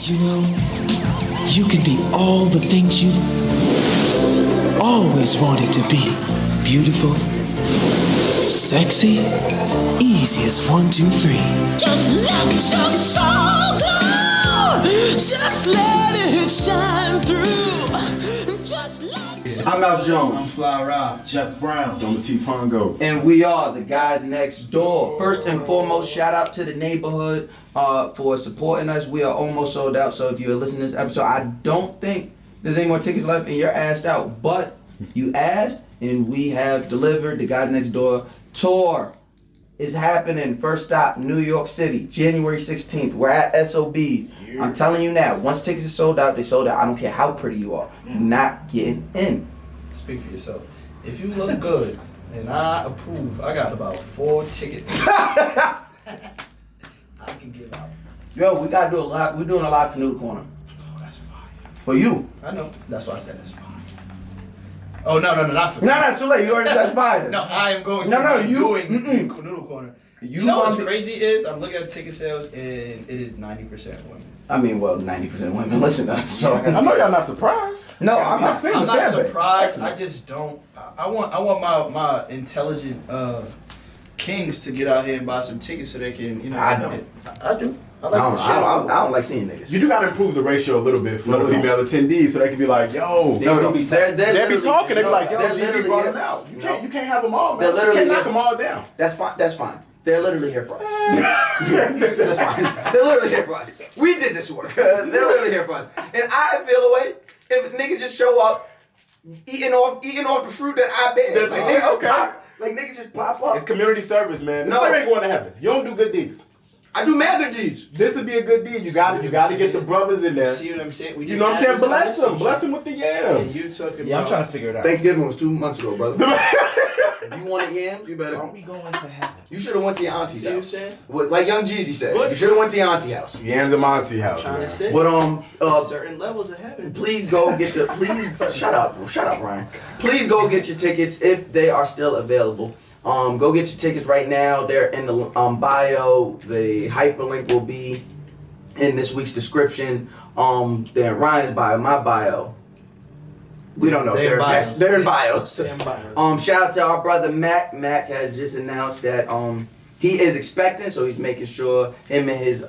You know, you can be all the things you've always wanted to be. Beautiful, sexy, easy as 1, 2, 3. Just let your soul glow. Just let it shine through. Just let. I'm Mouse Jones. I'm Flyry. Jeff Brown. Dometi, Pongo. And we are the guys next door. First and foremost, shout out to the neighborhood for supporting us. We are almost sold out, so if you're listening to this episode, I don't think there's any more tickets left and you're asked out, but you asked and we have delivered. The Guys Next Door tour is happening. First stop, New York City, January 16th. We're at SOBs. I'm telling you now, once tickets are sold out, they sold out. I don't care how pretty you are. You're not getting in. Speak for yourself. If you look good and I approve, I got about 4 tickets. I can give out. Yo, we gotta do a lot. We're doing a live canoe corner. Oh, that's fire. For you. I know. That's why I said that's fire. Oh, no, not for me. No, too late. You already got fired. No, I am going to be doing Canoodle Corner. You know what's crazy is, I'm looking at ticket sales and it is 90% women. I mean, well, 90% women listen to us, so. I know y'all not surprised. No, I'm not saying I'm the not fan base. surprised. I just don't. I want my intelligent kings to get out here and buy some tickets so they can, you know. I don't. I do. I like to share. I don't like seeing niggas. You do gotta improve the ratio a little bit for the female attendees so they can be like, yo. They'll be talking. They be like, yo, they're GB literally brought here. them out. You can't have them all, man. They're You literally can't knock here. them all down. That's fine. They're literally here for us. That's fine. They're literally here for us. We did this work. They're literally here for us. And I feel the way if niggas just show up eating off the fruit that I bear. Like, niggas okay. Like niggas just pop up. It's community service, man. This ain't going to heaven. You don't do good deeds. I do mad good deeds. This would be a good deed. You gotta get the brothers in there. See what I'm saying? You know what I'm saying? Bless them with the yams. You talking Yeah, I'm about trying to figure it out. Thanksgiving was 2 months ago, brother. If you wanted yams, you better. Aren't we going to heaven? You should have went to your auntie's See what I'm house. saying? Like Young Jeezy said, What? you should have went to your auntie house. Yams at my auntie house, Trying to man. say. But certain levels of heaven. please go get the. Please shut up, Ryan. Please go get your tickets if they are still available. Go get your tickets right now. They're in the bio. The hyperlink will be in this week's description. They're in Ryan's bio, my bio. We don't know. They're in bios. Shout out to our brother Mack. Mack has just announced that he is expecting, so he's making sure him and his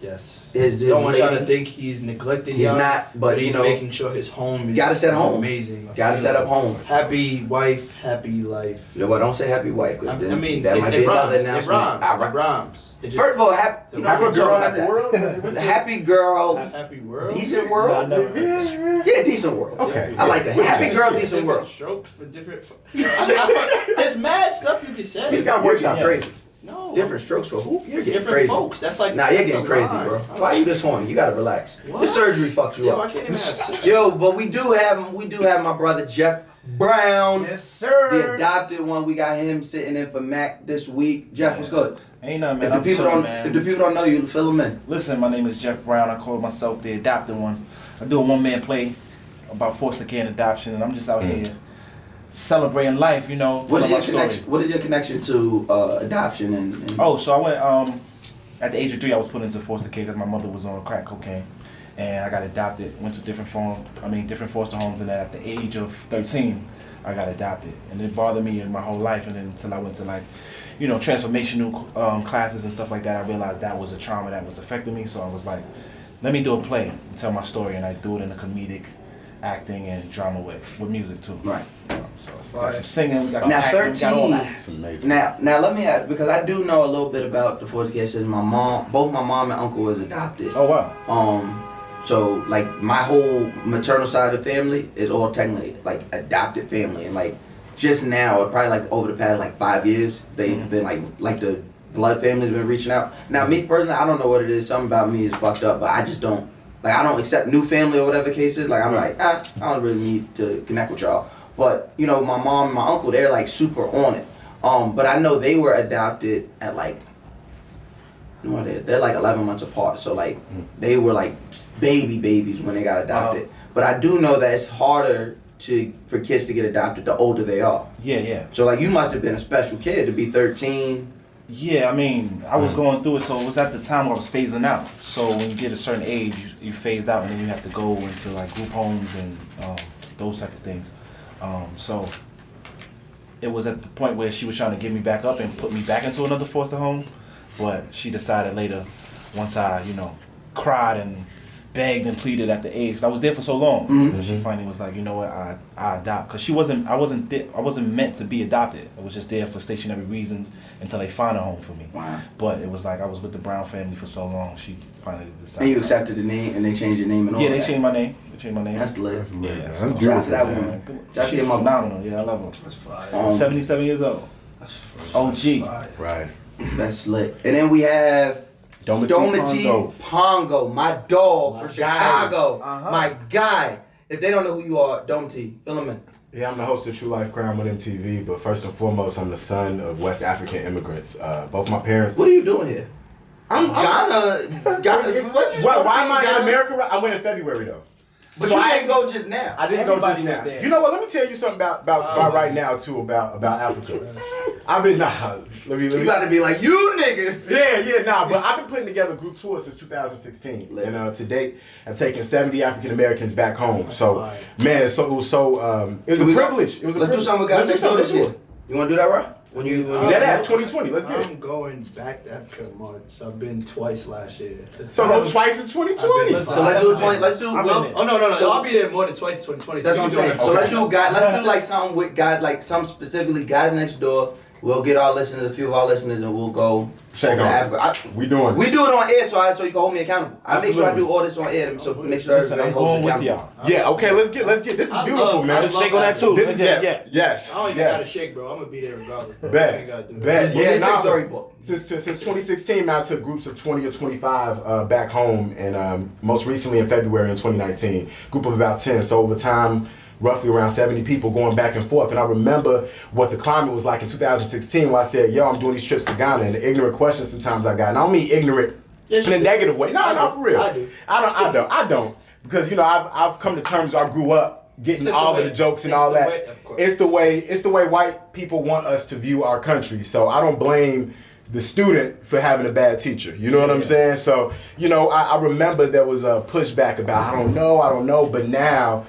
Yes. his Don't want y'all lady- to think he's neglected. He's not, but he's you know, making sure his home is gotta set home. amazing. Gotta set up home. Happy wife, happy life. You know what? Don't say happy wife. I mean, that might be another it announcement. rhymes. First of all, happy girl, happy world. Happy girl, Happy world. decent world. Yeah, decent world. Okay. I like that. Happy girl, decent world. Strokes for different. There's mad stuff you can say. He's got You're workshop getting crazy. No. Different strokes for who? You're getting Different crazy. folks. That's like. Nah, you're that's getting a crazy, line. bro. Why you this horny? You gotta relax. What? This surgery fucked you Yo, up. I can't even have. Yo, but we do have my brother Jeff Brown. Yes, sir. The adopted one. We got him sitting in for Mac this week. Jeff, what's good? Ain't nothing, man. If the people don't know you, fill them in. Listen, my name is Jeff Brown. I call myself the adopted one. I do a one-man play about foster care and adoption, and I'm just out here celebrating life, you know, telling my story. What is your connection to adoption and Oh, so I went, at the age of 3, I was put into foster care because my mother was on crack cocaine. And I got adopted, went to different foster homes, and then at the age of 13, I got adopted. And it bothered me in my whole life, and then until I went to transformational classes and stuff like that, I realized that was a trauma that was affecting me, so I was like, let me do a play and tell my story, and I do it in a comedic, acting, and drama way, with music too. Right. So got some singing, got some now acting, 13. got all that. It's amazing. Now let me ask, because I do know a little bit about the foster care system. Both my mom and uncle was adopted. Oh wow. So like my whole maternal side of the family is all technically like adopted family, and like just now, or probably like over the past 5 years, they've been like the blood family's been reaching out. Now me personally, I don't know what it is. Something about me is fucked up, but I just don't. Like, I don't accept new family or whatever the case is. Like, I'm like, I don't really need to connect with y'all. But, you know, my mom and my uncle, they're, like, super on it. But I know they were adopted at, like, they're, like, 11 months apart. So, like, they were, like, babies when they got adopted. Wow. But I do know that it's harder for kids to get adopted the older they are. Yeah. So, like, you must have been a special kid to be 13 Yeah, I mean, I was going through it, so it was at the time where I was phasing out. So when you get a certain age, you phased out, and then you have to go into like group homes and those type of things. So it was at the point where she was trying to get me back up and put me back into another foster home, but she decided later, once I, cried and begged and pleaded at the age, 'cause I was there for so long, and she finally was like, you know what, I adopt, because I wasn't meant to be adopted. I was just there for stationary reasons until they found a home for me. Wow. But it was like I was with the Brown family for so long, she finally decided. And you accepted the name, and they changed your name and all Yeah, that. they changed my name. That's lit. That's lit. Yeah, That's so Shout out beautiful. to that man. woman. That's She's your mother. phenomenal. Yeah, I love her. That's fire. 77 years old. That's OG. fire. Right. That's lit. And then we have Dometi Pongo, my dog My from guy. Chicago, Uh-huh. my guy. If they don't know who you are, Dometi, fill them in. Yeah, I'm the host of True Life Crime on MTV, but first and foremost, I'm the son of West African immigrants. Both my parents. What are you doing here? I'm Ghana. What you why am I Ghana? in America? I went in February though. But So you I didn't go just now. I didn't go Everybody just was now. there. You know what? Let me tell you something about right now too about Africa. I've been let me. You got to be like, you niggas. But I've been putting together group tours since 2016, and to date, I've taken 70 African Americans back home. So, man, it was a privilege. It was a Let's do privilege. something with guys Let's next do door this something. year. You want to do that, right? When you That ass 2020. Let's get it. I'm going back to Africa in March. I've been twice last year. So go twice in 2020. I've been- So let's do 20. Let's do. I'm well, in it. Oh no! So- I'll be there more than twice in 2020. That's so what I'm you can saying. do it. So let's do guys. Let's do like something with guys, like some specifically guys next door. We'll get our listeners, a few of our listeners, and we'll go Shake over to on. Africa. We doing. We do it on air, so you can hold me accountable. I make sure I Absolutely. do all this on air, so make sure Listen, everybody I'm holds going with accountable. y'all. Yeah. Okay. Let's get. This is I beautiful, love- man. I love Shake on that too. This is Yeah. Yes. I don't even yes. gotta shake, bro. I'm gonna be there regardless. Bro. I ain't gotta do that. Bet. Yeah, Yeah, it's a nah, storybook. Since 2016, man, I took groups of 20 or 25 back home, and most recently in February in 2019, group of about 10. So over time, roughly around 70 people going back and forth. And I remember what the climate was like in 2016 when I said, yo, I'm doing these trips to Ghana, and the ignorant questions sometimes I got. And I don't mean ignorant Yes, in a you do. negative way. No, I not do. for real. I do. I don't. Because, I've come to terms where I grew up getting It's all the of way- the jokes and it's all the that. way- of course. It's the way white people want us to view our country. So I don't blame the student for having a bad teacher. You know what I'm saying? So, I remember there was a pushback about, I don't know. But now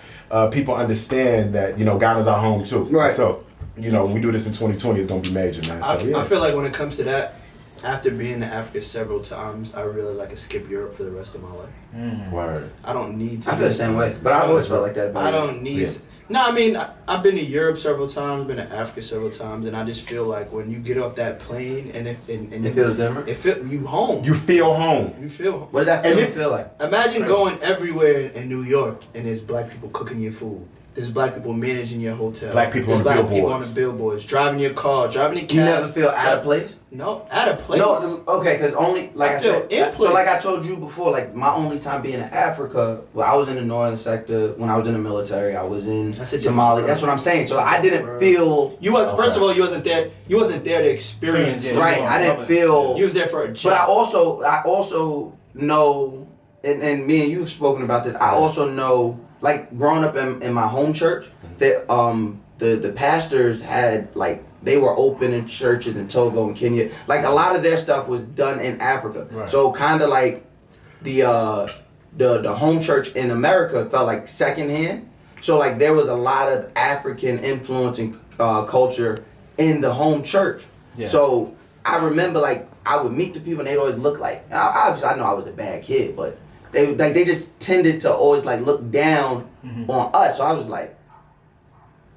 people understand that, Ghana's our home too. Right. So, when we do this in 2020, it's going to be major, man. So, yeah. I feel like when it comes to that, after being to Africa several times, I realized I could skip Europe for the rest of my life. Word. I don't need to. I feel the same way, but I've always felt like that about I you. don't need. Yeah. No, I mean I've been to Europe several times, been to Africa several times, and I just feel like when you get off that plane and It feels different. it feel you home. You feel home. You feel. What does that And feel, this- feel like? Imagine going everywhere in New York and there's black people cooking your food. There's black people managing your hotel. Black people There's on black the people on billboards. the billboards, driving your car, driving your cab. You never feel out of place? No, out of place. No, okay, because only like I I, feel said. in So place. like I told you before, like my only time being in Africa, well, I was in the northern sector when I was in the military. I was in That's a different Somalia. world. That's what I'm saying. So That's a I didn't different feel You was first of all you wasn't there. You wasn't there to experience Yeah, it. right. I didn't feel. You was there for a job. But I also know, and me and you've spoken about this. I also know, like growing up in my home church, that the pastors had like they were open in churches in Togo and Kenya. Like a lot of their stuff was done in Africa. Right. So kind of like the home church in America felt like secondhand. So like there was a lot of African influence and culture in the home church. Yeah. So I remember like I would meet the people and they'd always look like, obviously I know I was a bad kid, but they just tended to always like look down on us. So I was like,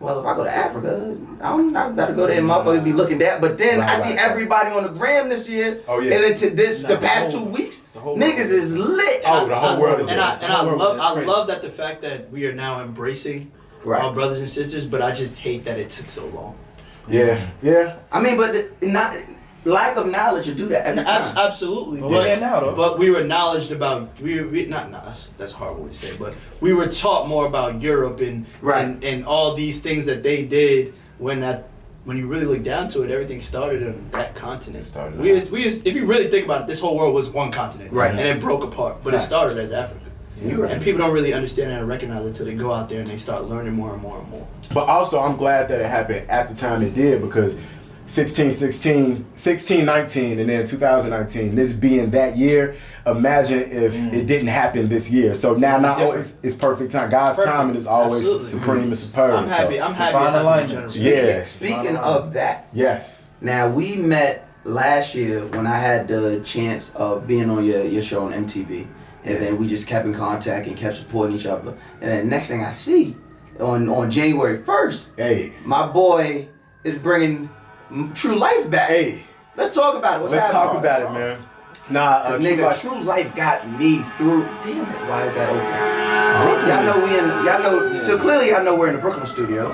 well, if I go to Africa, I better go there and motherfuckers be looking down. But then I see everybody on the gram this year. Oh, yeah. And then the the past whole- 2 weeks, the whole niggas world. is lit. Oh, the whole world is and there. I love that the fact that we are now embracing Right. our brothers and sisters, but I just hate that it took so long. Yeah. I mean, but not lack of knowledge to do that every time. Absolutely. Well, we're there now, though. But we were acknowledged about that's horrible to say, but we were taught more about Europe and Right. and all these things that they did when you really look down to it, everything started on that continent. If you really think about it, this whole world was one continent, Right. And it broke apart, but Facts. it started as Africa. You're right. And people don't really understand and recognize it until they go out there and they start learning more and more and more. But also, I'm glad that it happened at the time it did because 16, 19, and then 2019. This being that year, imagine if it didn't happen this year. So now it's perfect time. God's timing is always supreme and superb. I'm happy. So. I'm happy. Yeah. Speaking of that, Yes. now we met last year when I had the chance of being on your show on MTV, and then we just kept in contact and kept supporting each other. And then next thing I see, on January 1st, Hey. my boy is bringing True Life back. Hey. Let's talk about it. What's Let's happening? talk about it, man. Nah, Nigga, True Life got me through. Damn it! Why did that open? Y'all know. So clearly, y'all know we're in the Brooklyn studio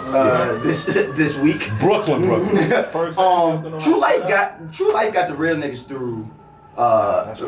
this week. Brooklyn. True Life got the real niggas through. That's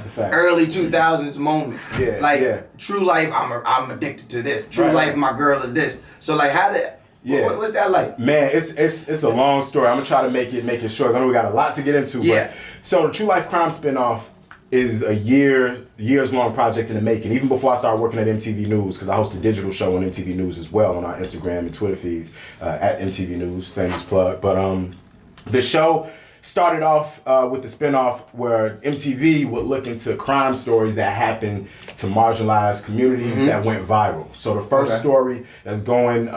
a fact. Early 2000s moment. Yeah. True Life. I'm addicted to this. True Life. My girl is this. So like, how did? Yeah. What's that like? Man, it's a long story. I'm gonna try to make it short. I know we got a lot to get into. Yeah. But, so the True Life Crime spinoff is a years long project in the making. Even before I started working at MTV News, because I host a digital show on MTV News as well on our Instagram and Twitter feeds at MTV News. Same as plug. But the show started off with the spinoff where MTV would look into crime stories that happened to marginalized communities that went viral. So the first story that's going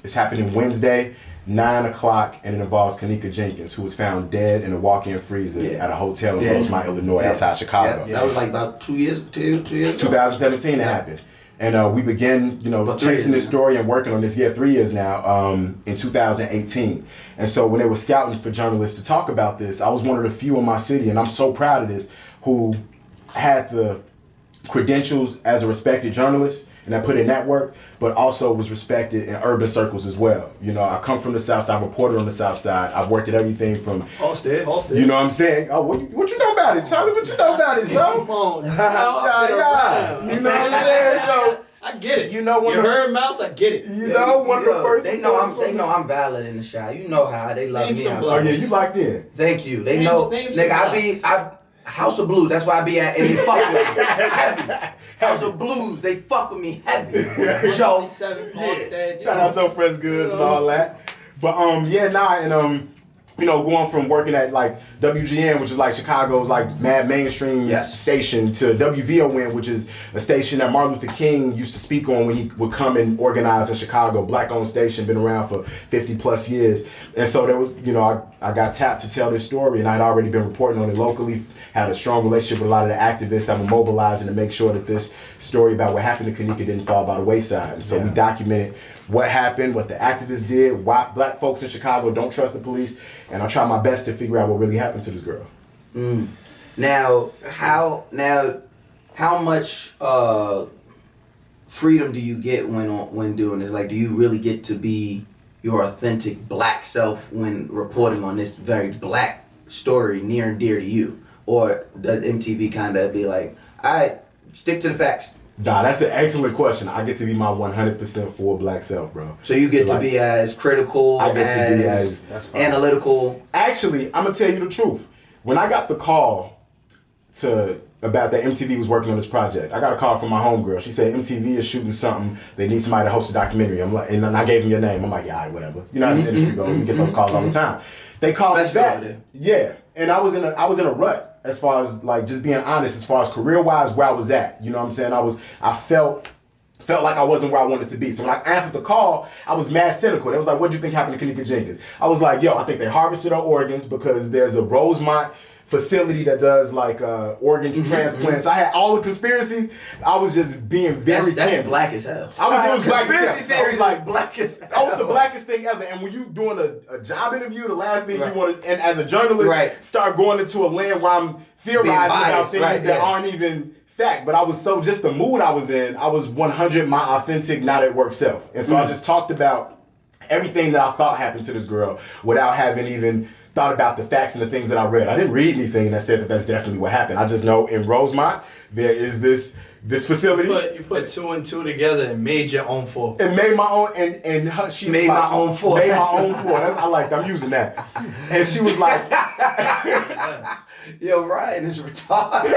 is happening Wednesday, 9 o'clock, and it involves Kanika Jenkins, who was found dead in a walk-in freezer at a hotel in Rosemont, Illinois, outside Chicago. That was like about 2 years ago? 2017 it happened. And we began, chasing this story and working on this, 3 years now, in 2018. And so when they were scouting for journalists to talk about this, I was one of the few in my city, and I'm so proud of this, who had the credentials as a respected journalist, and I put in that work, but also was respected in urban circles as well. I come from the South Side, reported on the South Side. I've worked at everything from Halstead. You know what I'm saying? Oh, what you know about it, Charlie? What you know about it, Joe? Come on. Yeah. You know what I'm saying? So I get it. You heard Mouse, I get it. One of the first. They know I'm valid in the shot. You know how they love me. Oh yeah, you locked in. Thank you. They know. Nigga, I House of Blues. That's why I be at and they fuck with me heavy. House of Blues. They fuck with me heavy. Joe. Shout out Joe Fresh Goods and all that. But going from working at like WGN, which is like Chicago's like mad mainstream station, to WVON, which is a station that Martin Luther King used to speak on when he would come and organize in Chicago. Black-owned station, been around for 50 plus years. And so there was, I got tapped to tell this story, and I had already been reporting on it locally, had a strong relationship with a lot of the activists that were mobilizing to make sure that this story about what happened to Kanika didn't fall by the wayside. And so we documented what happened, what the activists did, why black folks in Chicago don't trust the police, and I try my best to figure out what really happened to this girl. Now, how much freedom do you get when doing this? Like, do you really get to be your authentic black self when reporting on this very black story near and dear to you? Or does MTV kind of be like, all right, stick to the facts? Nah, that's an excellent question. I get to be my 100% full black self, bro. So you get to be as critical, I get to be as analytical. Actually, I'm gonna tell you the truth. When I got the call about that MTV was working on this project, I got a call from my homegirl. She said MTV is shooting something. They need somebody to host a documentary. I'm like, and I gave them your name. I'm like, yeah, all right, whatever. You know how this industry goes. We get those calls all the time. They called me back. Yeah, and I was in a rut. As far as like just being honest, as far as career wise, where I was at, you know what I'm saying? I felt like I wasn't where I wanted to be. So when I answered the call, I was mad cynical. They was like, "What do you think happened to Kanika Jenkins?" I was like, "Yo, I think they harvested her organs because there's a Rosemont facility that does like organ transplants." I had all the conspiracies. I was just being very that's black as hell. It was black as hell. Conspiracy theories like black as hell. That was the blackest thing ever. And when you doing a job interview, the last thing you want to, and as a journalist, start going into a land where I'm theorizing about things that aren't even fact. But I was just the mood I was in. I was 100 my authentic, not at work self. And so I just talked about everything that I thought happened to this girl without having even thought about the facts and the things that I read. I didn't read anything that said that that's definitely what happened. I just know in Rosemont there is this facility. You put two and two together and made your own four. And made my own, and she made my own four. Made my own four. I'm using that. And she was like, "Yo, Ryan is retarded."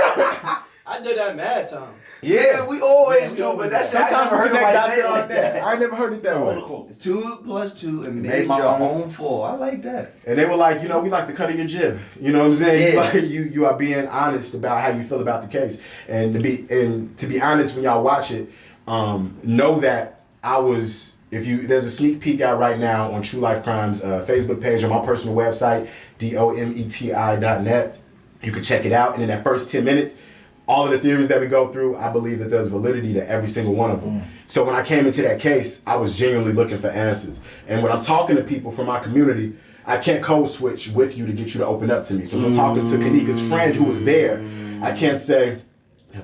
I did that mad time. Yeah, we always Yeah, we do, always but that's do. I Sometimes never we heard connect nobody dots say it on like that. that. I never heard it that Roller way. coaster. 2 + 2 and Made made my your own. own 4. I like that. And they were like, you know, we like the cut of your jib. You know what I'm saying? Yeah. You are being honest about how you feel about the case. And to be honest, when y'all watch it, know that I was. There's a sneak peek out right now on True Life Crimes Facebook page on my personal website, dometi.net. You can check it out. And in that first 10 minutes, all of the theories that we go through, I believe that there's validity to every single one of them. So when I came into that case, I was genuinely looking for answers. And when I'm talking to people from my community, I can't code switch with you to get you to open up to me. So when I'm talking to Kanika's friend who was there, I can't say,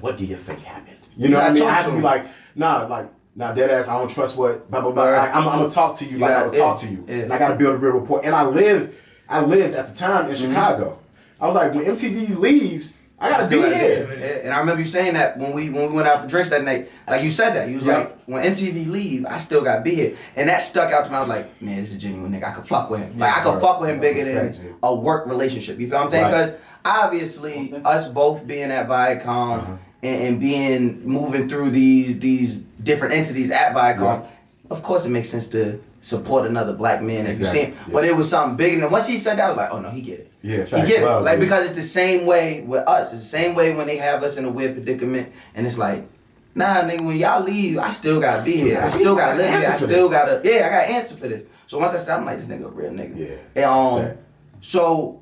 what do you think happened? You know what I mean? I have to be like, nah, dead ass, I don't trust what, blah, blah, blah. Right. I'm going to talk to you like I would talk to you. Yeah. And I got to build a real rapport. And I lived at the time in Chicago. I was like, when MTV leaves, I got to be here. Yeah. And I remember you saying that when we went out for drinks that night. Like you said that. You was like, when MTV leave, I still got to be here. And that stuck out to me. I was like, man, this is a genuine nigga. I could fuck with him. Like, I could fuck with him bigger than a work relationship. You feel what I'm saying? Because obviously, us both being at Viacom and moving through these different entities at Viacom, of course it makes sense to support another black man if you see him. But it was something bigger than once he said that, I was like, oh no, he get it. Yeah, he get it. Like, because it's the same way with us. It's the same way when they have us in a weird predicament and it's like, nah, nigga, when y'all leave, I still gotta be here. I still gotta live here. I still gotta, I gotta answer for this. So once I started, I'm like, this nigga a real nigga. Yeah. So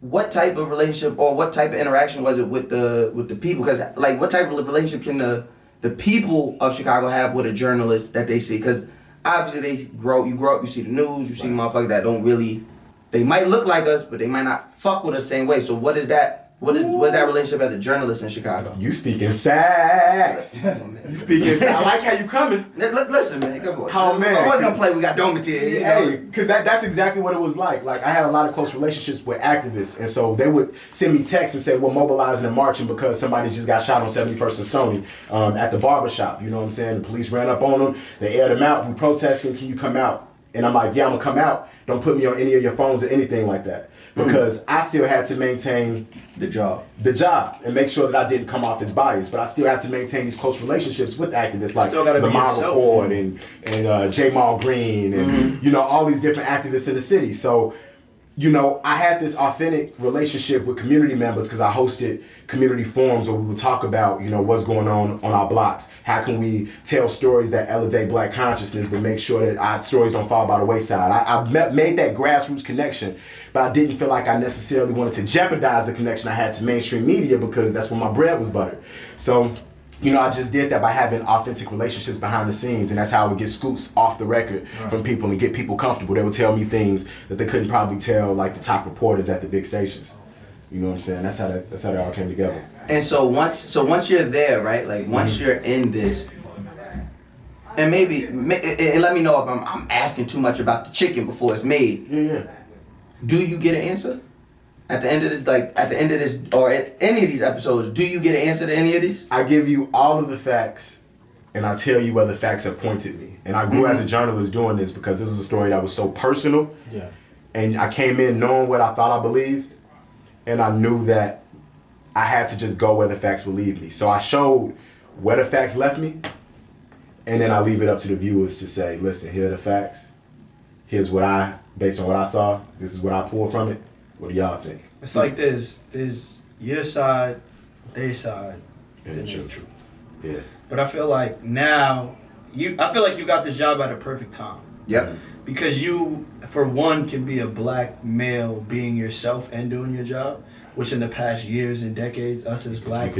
what type of relationship or what type of interaction was it with the people? Because like, what type of relationship can the people of Chicago have with a journalist that they see? Because obviously you grow up, you see the news, you see motherfuckers that don't really, they might look like us, but they might not fuck with us the same way. So what is that? What is that relationship as a journalist in Chicago? You speaking facts. You speaking facts. I like how you coming. Listen, man. Come on. Oh, man. I wasn't gonna play. We got Dometi here. Hey, because that's exactly what it was like. Like, I had a lot of close relationships with activists, and so they would send me texts and say, we're mobilizing and marching because somebody just got shot on 71st and Stony at the barbershop. You know what I'm saying? The police ran up on them. They aired them out. We protesting. Can you come out? And I'm like, yeah, I'm going to come out. Don't put me on any of your phones or anything like that. Because I still had to maintain the job and make sure that I didn't come off as biased, but I still had to maintain these close relationships with activists like Lamar Report and J. Mal Green and you know, all these different activists in the city. So, you know, I had this authentic relationship with community members because I hosted community forums where we would talk about, you know, what's going on our blocks. How can we tell stories that elevate black consciousness but make sure that our stories don't fall by the wayside? I made that grassroots connection, but I didn't feel like I necessarily wanted to jeopardize the connection I had to mainstream media because that's where my bread was buttered. So, you know, I just did that by having authentic relationships behind the scenes, and that's how I would get scoops off the record from people and get people comfortable. They would tell me things that they couldn't probably tell like the top reporters at the big stations. You know what I'm saying? That's how that all came together. And so once you're there, right? Like once you're in this, and and let me know if I'm asking too much about the chicken before it's made. Yeah. Do you get an answer? At the end of this, or at any of these episodes, do you get an answer to any of these? I give you all of the facts, and I tell you where the facts have pointed me. And I grew as a journalist doing this because this is a story that was so personal. Yeah. And I came in knowing what I thought I believed, and I knew that I had to just go where the facts would lead me. So I showed where the facts left me, and then I leave it up to the viewers to say, listen, here are the facts. Here's what based on what I saw, this is what I pulled from it. What do y'all think? It's like there's your side, their side, And then the there's truth. truth. Yeah. But I feel like now I feel like you got this job at a perfect time. Yep. Because you, for one, can be a black male being yourself and doing your job, which in the past years and decades, us as black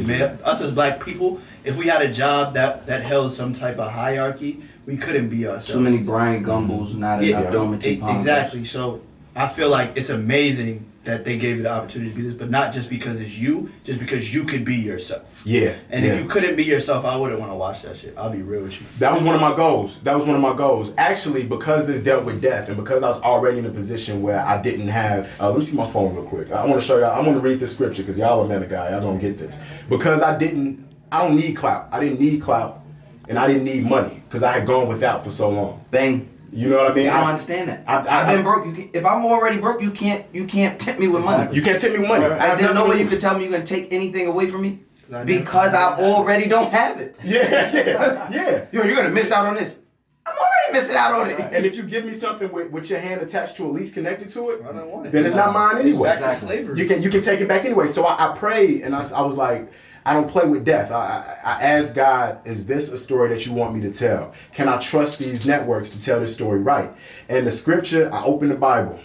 people, if we had a job that held some type of hierarchy, we couldn't be ourselves. Too many Brian Gumbles, not enough Dometi. Exactly. So I feel like it's amazing that they gave you the opportunity to be this, but not just because it's you, just because you could be yourself. Yeah. And if you couldn't be yourself, I wouldn't want to watch that shit. I'll be real with you. That was one of my goals. Actually, because this dealt with death and because I was already in a position where I didn't have... let me see my phone real quick. I want to show y'all. I'm going to read this scripture because y'all are men of God. Y'all don't get this. Because I don't need clout. I didn't need clout and I didn't need money because I had gone without for so long. Bang. You know what I mean? I don't understand that. I've been broke. If I'm already broke, you can't tempt me with money. You can't tempt me with money. There's no way you could tell me you're gonna take anything away from me. Because I already don't have it. Yeah. Yo, you're gonna miss out on this. I'm already missing out on it. And if you give me something with your hand attached to, at least connected to it, I don't want it. then it's not mine anyway. It's back to slavery. You can take it back anyway. So I prayed and I was like, I don't play with death. I asked God, is this a story that you want me to tell? Can I trust these networks to tell this story right? And the scripture, I opened the Bible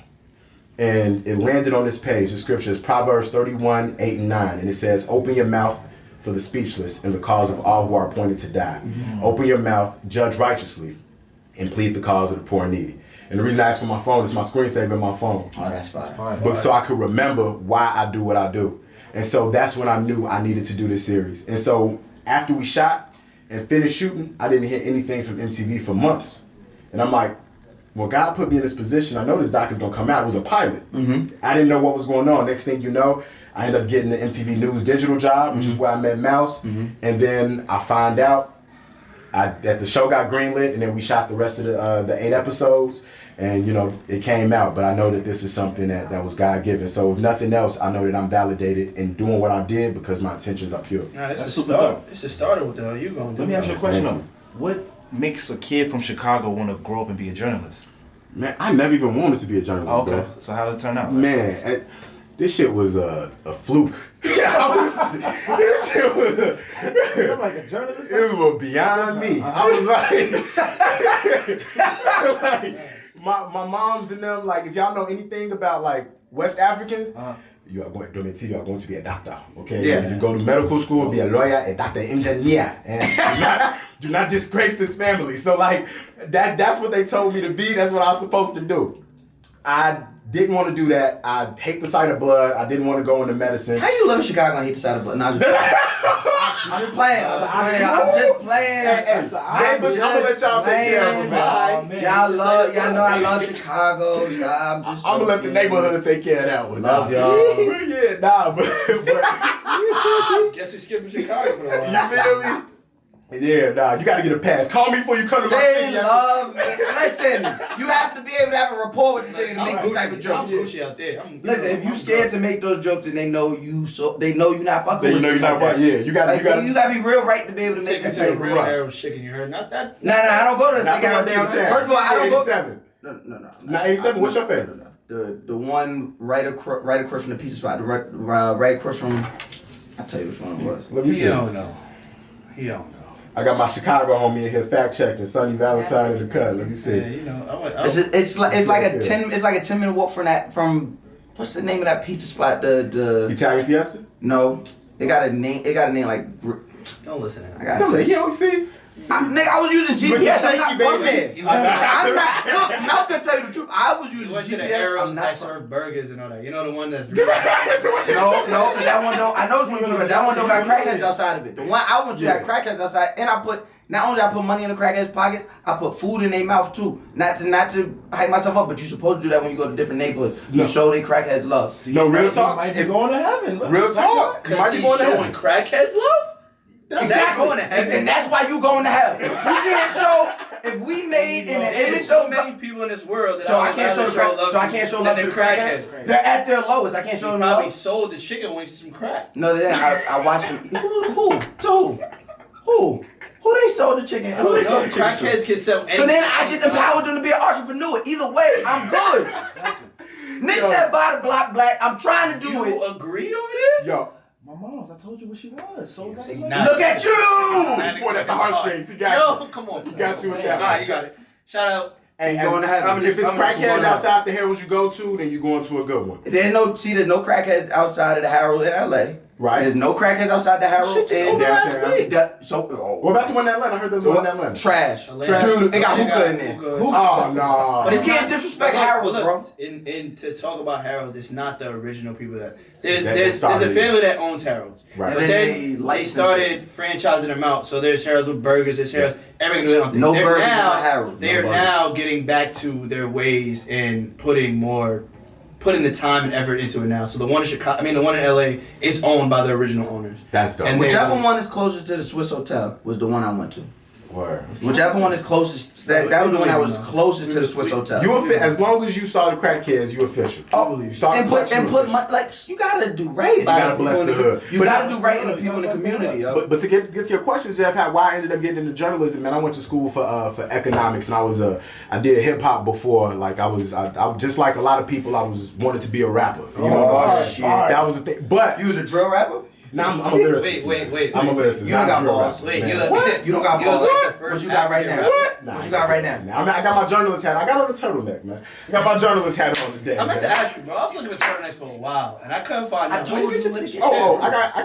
and it landed on this page. The scripture is Proverbs 31, 8 and 9. And it says, open your mouth for the speechless and the cause of all who are appointed to die. Mm-hmm. Open your mouth, judge righteously, and plead the cause of the poor and needy. And the reason I asked for my phone is my screensaver in my phone. Oh, that's fine. But so I could remember why I do what I do. And so that's when I knew I needed to do this series. And so after we shot and finished shooting, I didn't hear anything from MTV for months. And I'm like, well, God put me in this position. I know this doc is going to come out. It was a pilot. Mm-hmm. I didn't know what was going on. Next thing you know, I ended up getting the MTV News digital job, which is where I met Mouse. Mm-hmm. And then I find out that the show got greenlit, and then we shot the rest of the 8 episodes, and it came out. But I know that this is something that was God given. So if nothing else, I know that I'm validated in doing what I did because my intentions are pure. Nah, this is start. This is started. What the hell you gonna do? Let me ask you a question though. What makes a kid from Chicago want to grow up and be a journalist? Man, I never even wanted to be a journalist. Oh, okay, bro. so how did it turn out? Man, this shit was a fluke. This shit was I'm like a journalist. It was beyond me. I was like, my moms and them, like, if y'all know anything about like West Africans, you are going Dometi, you are going to be a doctor. Okay, yeah. You go to medical school, be a lawyer, a doctor, engineer, and do not disgrace this family. So like that's what they told me to be. That's what I was supposed to do. I didn't want to do that. I hate the sight of blood. I didn't want to go into medicine. How you live in Chicago and hate the sight of blood? No, I'm just playing. I'm just playing. I'm gonna let y'all take care of it, man. Y'all know I love Chicago. I'm gonna let the neighborhood take care of that one. Love y'all. Yeah, nah, but guess we skipping Chicago for a while. you feel me? Yeah, nah, you gotta get a pass. Call me before you come to my city. They love me. Listen, you have to be able to have a rapport with the city to make these type of jokes. I'm Gucci out there. Listen, if you scared to make those jokes, then they know you. So they know you're not fucking. They know you're not right. Yeah, you gotta be real right to be able to make that type of real Arab chicken. You heard? Not that. Nah, I don't go to the not Arab chicken. downtown. First of all, I don't go. 87. No. Not 87. What's your favorite? The one right across from the pizza spot. Right across from. I'll tell you which one it was. Let me see. He don't know. I got my Chicago homie in here fact checking. Sonny Valentine in the cut. Let me see. Yeah, it's like a 10-minute walk from what's the name of that pizza spot? The Italian Fiesta? No, it got a name like. Don't listen to him. You don't see. Nigga, I was using GPS. I'm not from there. He I'm not. Look, Mouth can tell you the truth. I was using went to the GPS. Arabs I'm that not serve burgers and all that. You know the one that's. No, that one don't. I know it's one too, but that one don't got crackheads outside of it. The one I went to got crackheads outside, and not only I put money in the crackheads' pockets, I put food in their mouth too. Not to hype myself up, but you're supposed to do that when you go to different neighborhoods. You show they crackheads love. No, real talk. Might be going to heaven. Look. Real talk. You might be going to heaven. Crackheads love. Exactly. Going to heaven. And that's why you going to hell. We can't show if we made in the image so of many people in this world that so I can't show love. So I can't show love to the crackheads. They're at their lowest. I can't show them probably love. sold the chicken wings to some crack. No, they didn't. I watched them. Who? Who they sold the chicken? Who they sold the chicken to? Crackheads can sell anything. So then I just empowered them to be an entrepreneur. Either way, I'm good. Nick said buy the block black. I'm trying to do it. You agree over there? Yo. My mom's. I told you what she was. So Look at you! He pointed at the heartstrings. He got you. Come on. He got you with that. All right, you got it. Shout out. Hey, going to heaven. If it's crackheads outside the Heralds you go to, then you going to a good one. There's no crackheads outside of the Harold in LA. Right. There's no crackheads outside the Harold in downtown. What about the one in Atlanta? I heard there's one in Atlanta. Trash. Atlanta. Dude, they got hookah in there. Oh, no. But you can't disrespect Harold, bro. In to talk about Harold, it's not the original people that there's a family that owns Harold's. Right. But then they started franchising them out. So there's Harold's with burgers, there's Harold's, everything doing something. No burgers, no Harold's. They're now getting back to their ways and putting the time and effort into it now. So the one in the one in LA is owned by the original owners. That's dope. And Whichever one is closer to the Swiss Hotel was the one I went to. Word. Whichever one is closest. That was the one that was closest to the Swiss Hotel. As long as you saw the crackheads, you official. Oh, you saw and the put you gotta do right by gotta the bless people in the hood. You gotta do right in the people in the community, yo. But to get to your question, Jeff, why I ended up getting into journalism, man, I went to school for economics, and I did hip hop before. Like I just like a lot of people, I wanted to be a rapper. You know, shit. That was the thing. But You was a drill rapper? now I'm a lyricist. Wait. I'm a lyricist. You don't got drill balls. rapper, Wait, man. what? You don't got balls. What you got right now? What? What you got right now? I mean, I got my journalist hat. I got on the turtleneck, man. I got my journalist hat on today. I meant man. to ask you, bro. I was looking for turtlenecks for a while, and I couldn't find them. told you to get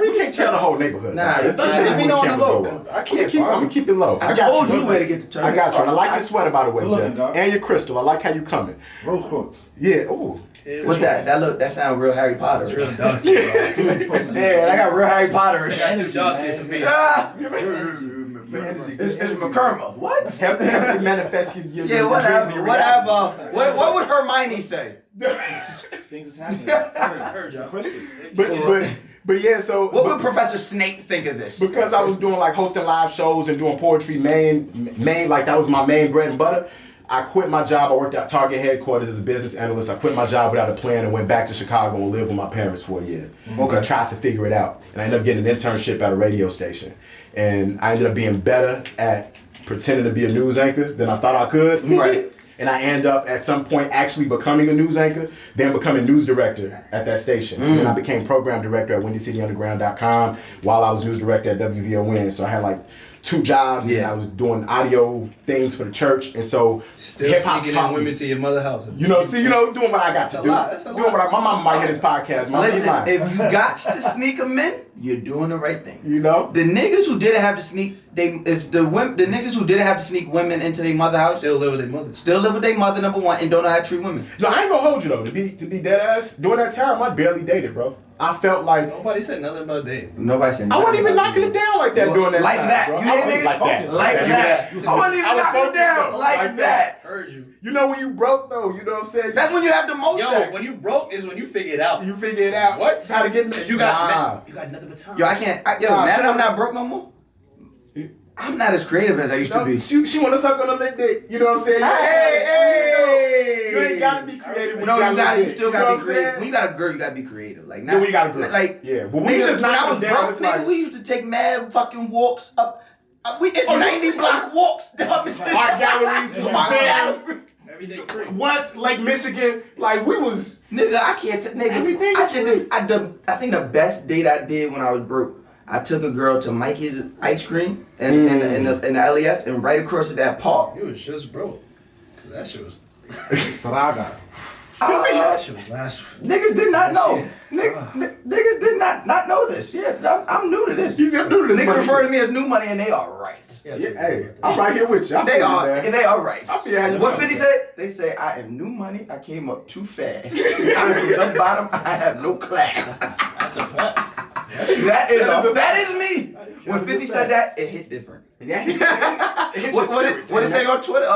We can't tell the whole neighborhood. Nah, That's it's let me know on the low. low. I'm gonna keep it low. I told you where to get the turtleneck. I got you. And I like your sweater, by the way, Good looking, Jeff. dog. And your crystal. I like how you coming. Rose quartz. Yeah. Ooh. What's that? That sound real Harry Potter. It's real dark, bro. Yeah, I got real Harry Potter. I got too dark skin for me. It's McCormick. What? Help it manifest your Yeah, dreams whatever. and your Whatever. realities. What would Hermione say? Things is happening. Heard you. But yeah, so What would Professor Snape think of this? because I was doing like hosting live shows and doing poetry main like that was my main bread and butter. I quit my job. I worked at Target headquarters as a business analyst. I quit my job without a plan and went back to Chicago and lived with my parents for a year. Okay. I tried to figure it out. And I ended up getting an internship at a radio station. And I ended up being better at pretending to be a news anchor than I thought I could. Right. And I end up at some point actually becoming a news anchor, then becoming news director at that station. And I became program director at WindyCityUnderground.com while I was news director at WVON. So I had like 2 jobs, and I was doing audio things for the church, and so Still hip-hop sneaking taught in me. women to your mother's house. Doing what I got to do. That's a lot. Doing what my mama might hear this podcast. My Listen, mind. if you got to sneak them in, you're doing the right thing. You know? The niggas who didn't have to sneak, the niggas who didn't have to sneak women into their mother house Still live with their mother. still live with their mother, number one, and don't know how to treat women. No, I ain't gonna hold you though. To be dead ass, during that time, I barely dated, bro. I felt like Nobody said nothing about dating. Nobody said I wasn't even knocking it down like that during that like time, that. bro. You I hear wasn't niggas? like that. Like that. I wasn't even I was knocking it focused, down though. like that. Heard you. You know when you broke though, you know what I'm saying? That's when you have the most Yo, sex. when you broke is when you figure it out. You figure it out. What? How to get Cause you got nothing but time. Yo, I can't. Now that I'm not broke no more, I'm not as creative as I used to be. She wanna suck on a lit dick. You know what I'm saying? Hey! You ain't gotta be creative. when No, you got lit you dick. still You know gotta what be I'm creative. saying? When you got a girl, you gotta be creative. Like now, Yeah, when you got a girl. Like Yeah, but when you just when I knock was them down, broke, it's nigga, like- we used to take mad fucking walks up. It's Oh, 90 block walks up into Art galleries, Art museums. gallery. Everyday free. Once Lake Michigan, like we was. Nigga, I can't. Nigga, Everything I is did this. I think the best date I did when I was broke. I took a girl to Mikey's ice cream in the LES, and right across at that park. You was just broke. Cause that shit was. Traga. That shit was last. Niggas did not know. Yeah. Niggas did not know this. Yeah, I'm new to this. He's new to this. Niggas refer to me as new money, and they are right. Yeah, Yeah, hey, I'm right here with you. I They feel you, are. man. They are right. I feel how you What feel. 50 said? They say I am new money. I came up too fast. I'm from the bottom. I have no class. That's a fact. That is me. When 50 said that, it hit different. Yeah, it hits your spirit, What it man. say on Twitter?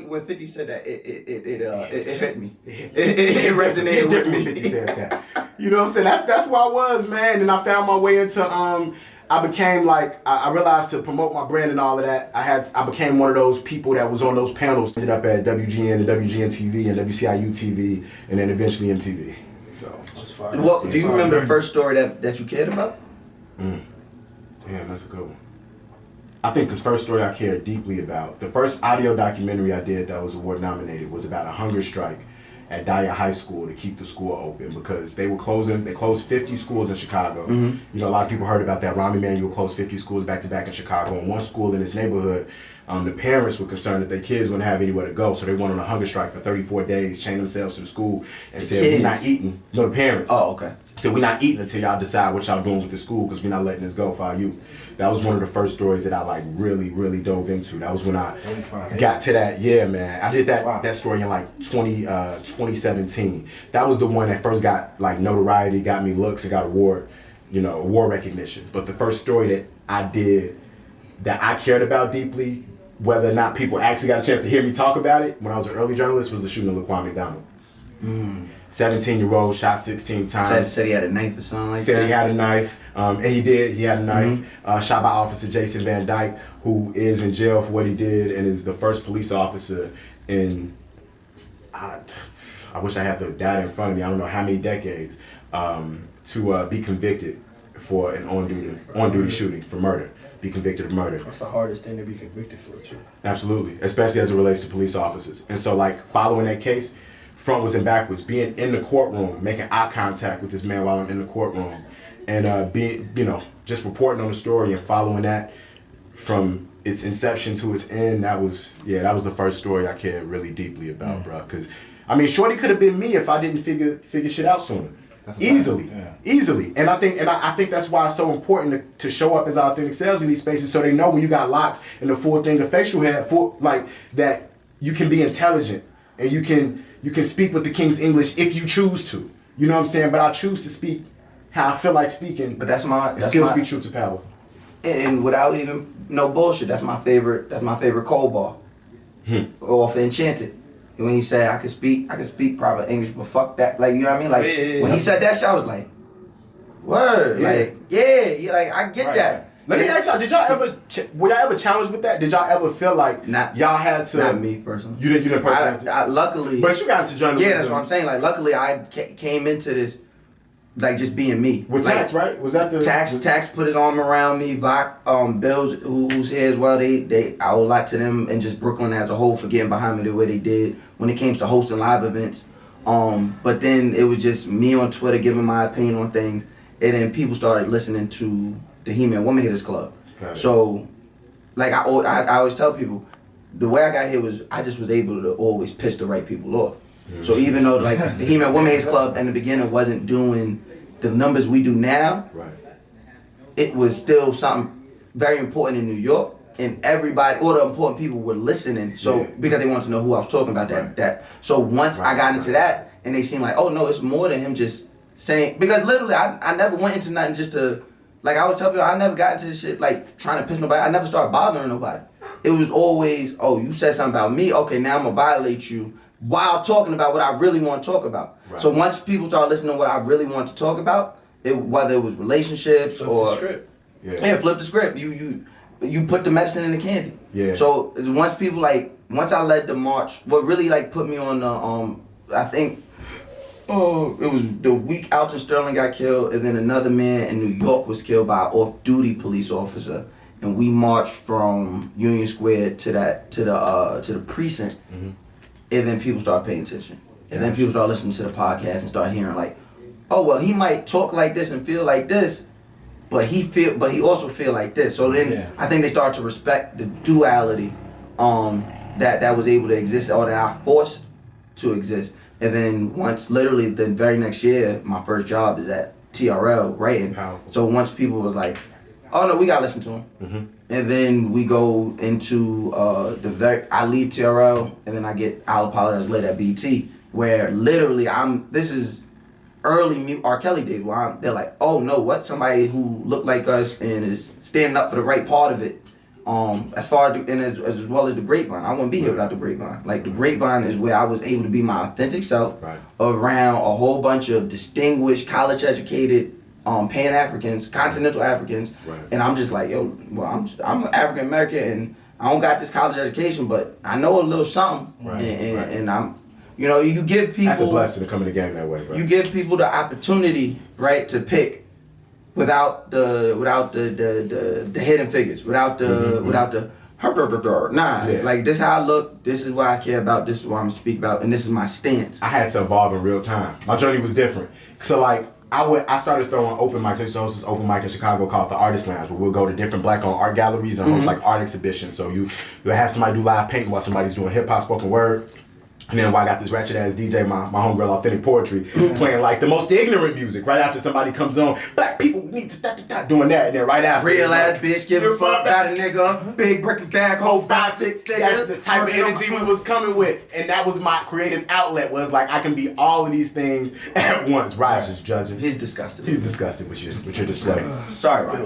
When 50 said that, it hit me. It resonated with different me. 50 said that. You know what I'm saying? That's where I was, man. And I found my way into I became like I realized to promote my brand and all of that. I became one of those people that was on those panels. Ended up at WGN and WGN TV and WCIU TV and then eventually MTV. So What do you remember the first story that you cared about? damn, that's a good one. I think the first story I cared deeply about, the first audio documentary I did that was award nominated was about a hunger strike at Dyer High School to keep the school open because they closed 50 schools in Chicago. You know, a lot of people heard about that. Rahm Emanuel closed 50 schools back to back in Chicago. And one school in this neighborhood, the parents were concerned that their kids wouldn't have anywhere to go. So they went on a hunger strike for 34 days, chained themselves to the school and said, kids? we're not eating. No, the parents. Oh, okay. So we're not eating until y'all decide what y'all doing with the school because we're not letting this go for our youth. That was one of the first stories that I like really, really dove into. That was when I got to that. Yeah, man. I did that story in like 2017. That was the one that first got like notoriety, got me looks, and got award recognition. But the first story that I did that I cared about deeply, whether or not people actually got a chance to hear me talk about it when I was an early journalist, was the shooting of Laquan McDonald. 17-year-old, shot 16 times. Said he had a knife or something like that. Said he had a knife, and he did. He had a knife. Shot by Officer Jason Van Dyke, who is in jail for what he did, and is the first police officer in. I wish I had the data in front of me. I don't know how many decades to be convicted for an on-duty shooting for murder. Be convicted of murder. That's the hardest thing to be convicted for, too. Absolutely, especially as it relates to police officers. And so, like, following that case, frontwards and backwards, being in the courtroom, making eye contact with this man while I'm in the courtroom, and being, just reporting on the story and following that from its inception to its end. That was the first story I cared really deeply about, bro. Because, I mean, Shorty could have been me if I didn't figure shit out sooner. Easily. And I think that's why it's so important to show up as authentic selves in these spaces, so they know when you got locks and the full thing of facial hair, that you can be intelligent and you can speak with the King's English if you choose to. You know what I'm saying? But I choose to speak how I feel like speaking. But that's speak truth to power. And without even no bullshit, that's my favorite cold bar. Off Enchanted. When he said I could speak proper English, but fuck that. Like, you know what I mean? Like, when he said that shit, I was like, word. Like, like, I get that. Let me ask y'all, were y'all ever challenged with that? Did y'all ever feel like y'all had to? Not me personally. You didn't personally? I luckily. But you got into journalism. Yeah, that's what I'm saying. Like, luckily I came into this, like, just being me. With like, Tax, right? Was that the Tax put his arm around me. Bills, who's here as well. They I owe a lot to them, and just Brooklyn as a whole for getting behind me the way they did when it came to hosting live events. But then it was just me on Twitter giving my opinion on things, and then people started listening to the He-Man Woman Haters Club. So, like, I always tell people, the way I got here was I just was able to always piss the right people off. So even though, like, the He-Man Woman Haters Club in the beginning wasn't doing the numbers we do now, it was still something very important in New York, and everybody, all the important people were listening. So because they wanted to know who I was talking about. So once I got into that, and they seemed like, oh no, it's more than him just saying. Because literally, I never went into nothing just to, like, I would tell people, I never got into this shit like trying to piss nobody. I never started bothering nobody. It was always, oh, you said something about me. Okay, now I'm gonna violate you while talking about what I really want to talk about. So once people start listening to what I really want to talk about, whether it was relationships flip or the script. Flip the script. You put the medicine in the candy. So once I led the march, what really like put me on the I think it was the week Alton Sterling got killed, and then another man in New York was killed by an off-duty police officer, and we marched from Union Square to the precinct, and then people started paying attention. And then people start listening to the podcast and start hearing like, oh well, he might talk like this and feel like this, but he also feel like this. So then I think they start to respect the duality that was able to exist, or that I forced to exist. And then the very next year, my first job is at TRL writing. Powerful. So once people was like, oh no, we gotta listen to him. And then we go into I leave TRL, and then I'll apologize later at BT, where literally this is early R. Kelly days, where they're like, oh no, what? Somebody who looked like us and is standing up for the right part of it. As well as the Grapevine. I wouldn't be here without the Grapevine. Like, the Grapevine is where I was able to be my authentic self around a whole bunch of distinguished, college-educated Pan-Africans, continental Africans, and I'm just like, yo, well, I'm African American, and I don't got this college education, but I know a little something, and I'm, you give people. That's a blessing to come in the game that way, bro. You give people the opportunity, right, to pick, without the hidden figures, without the like, this is how I look, this is what I care about, this is what I'm gonna speak about, and this is my stance. I had to evolve in real time. My journey was different. So like, I started throwing open mics. I used to host this open mic in Chicago called the Artist Lounge, where we'll go to different black-owned art galleries and host like art exhibitions. So you'll have somebody do live painting while somebody's doing hip-hop spoken word. And then while I got this ratchet ass DJ, my homegirl Authentic Poetry, playing like the most ignorant music right after somebody comes on. Black people need to doing that, and then right after, real ass bitch, give a fuck about a nigga, big brick bag, whole 5'6" nigga. That's the type of energy we was coming with, and that was my creative outlet. Was like, I can be all of these things at once. Raj is judging. He's disgusted. He's disgusted with your display. Sorry, Ryan.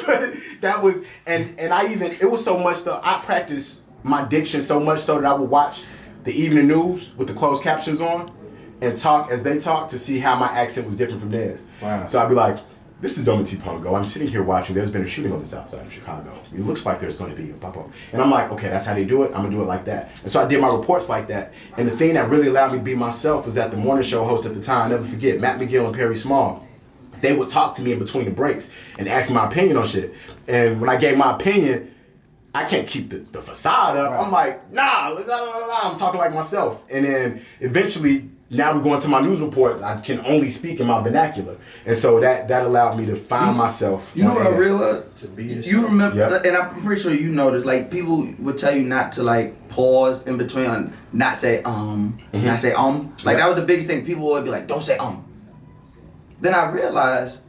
But that was, and it was so much though. I practiced my diction so much so that I would watch the evening news with the closed captions on, and talk as they talk to see how my accent was different from theirs. Wow. So I'd be like, this is Dometi Pongo. I'm sitting here watching. There's been a shooting on the south side of Chicago. It looks like there's going to be a pop-up. And I'm like, okay, that's how they do it. I'm going to do it like that. And so I did my reports like that. And the thing that really allowed me to be myself was that the morning show host at the time, I'll never forget, Matt McGill and Perry Small, they would talk to me in between the breaks and ask my opinion on shit. And when I gave my opinion, I can't keep the facade up. Right. I'm like, nah, I'm talking like myself. And then eventually, now we go into my news reports, I can only speak in my vernacular. And so that allowed me to find myself. You know what I realized? To be yourself. You remember, Yep. and I'm pretty sure you noticed, like, people would tell you not to, like, pause in between, not say, not say, Like, that was the biggest thing. People would be like, don't say, Then I realized,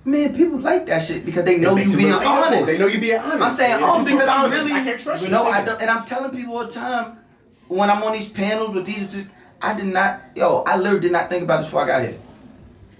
man, people like that shit because they know you being honest. They know you being honest. I'm saying, If you because I'm honest, really, I can't trust you. no, I don't, and I'm telling people all the time, when I'm on these panels with these, I literally did not think about this before I got here.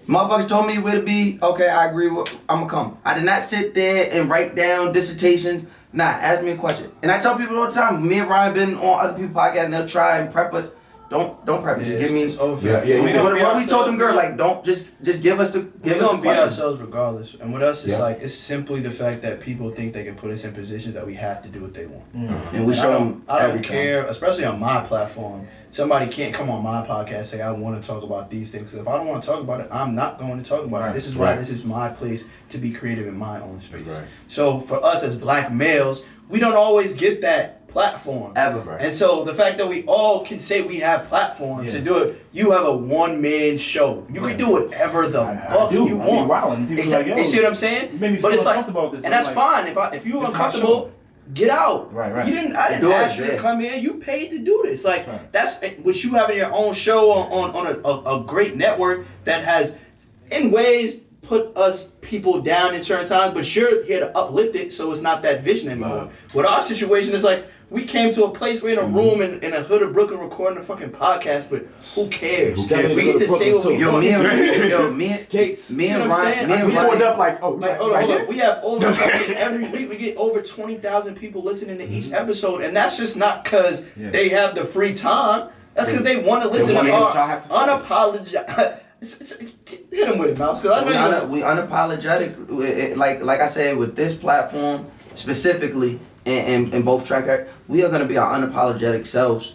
Motherfuckers told me where to be. Okay, I agree with. I'ma come. I did not sit there and write down dissertations. Nah, ask me a question. And I tell people all the time. Me and Ryan been on other people's podcasts and they'll try and prep us. Don't prep us. Just give me. What we told them, girl, like don't just give us the. We're Give gonna us be the question. ourselves regardless. And with us, it's Yeah. like it's simply the fact that people think they can put us in positions that we have to do what they want. And we And show them I don't every care, especially on my platform. Somebody can't come on my podcast and say I want to talk about these things. If I don't want to talk about it, I'm not going to talk about it. This is why this is my place to be creative in my own space. Right. So for us as black males, we don't always get that platform. Ever. Right. And so the fact that we all can say we have platforms to do it, you have a one-man show. You can do whatever the fuck you want. Wilding. People like, yo, you see what I'm saying? you made me But feel it's like, uncomfortable with this. and I'm that's like, fine. If you're this is my uncomfortable, get out. Right. I didn't Do it, ask you to yeah. come here. You paid to do this. Like Right. that's what you having your own show on a great network that has, in ways, put us people down in certain times. But you're here to uplift it, so it's not that vision anymore. With our situation, it's like we came to a place. We're in a room in a hood of Brooklyn recording a fucking podcast. But who cares? Who cares? We get to say what we Yo, want. me and Skates. me See and what I'm Ryan, saying? me and We Ryan. pulled up like, oh, Like, hold on. We have over fucking every week. We get over 20,000 people listening to each episode, and that's just not because they have the free time. That's because they want to listen wanna to hear what y'all our have to say. unapologetic. Hit him with it, Mouse. Because I know We unapologetic. Like I said, with this platform specifically, and both track, we are gonna be our unapologetic selves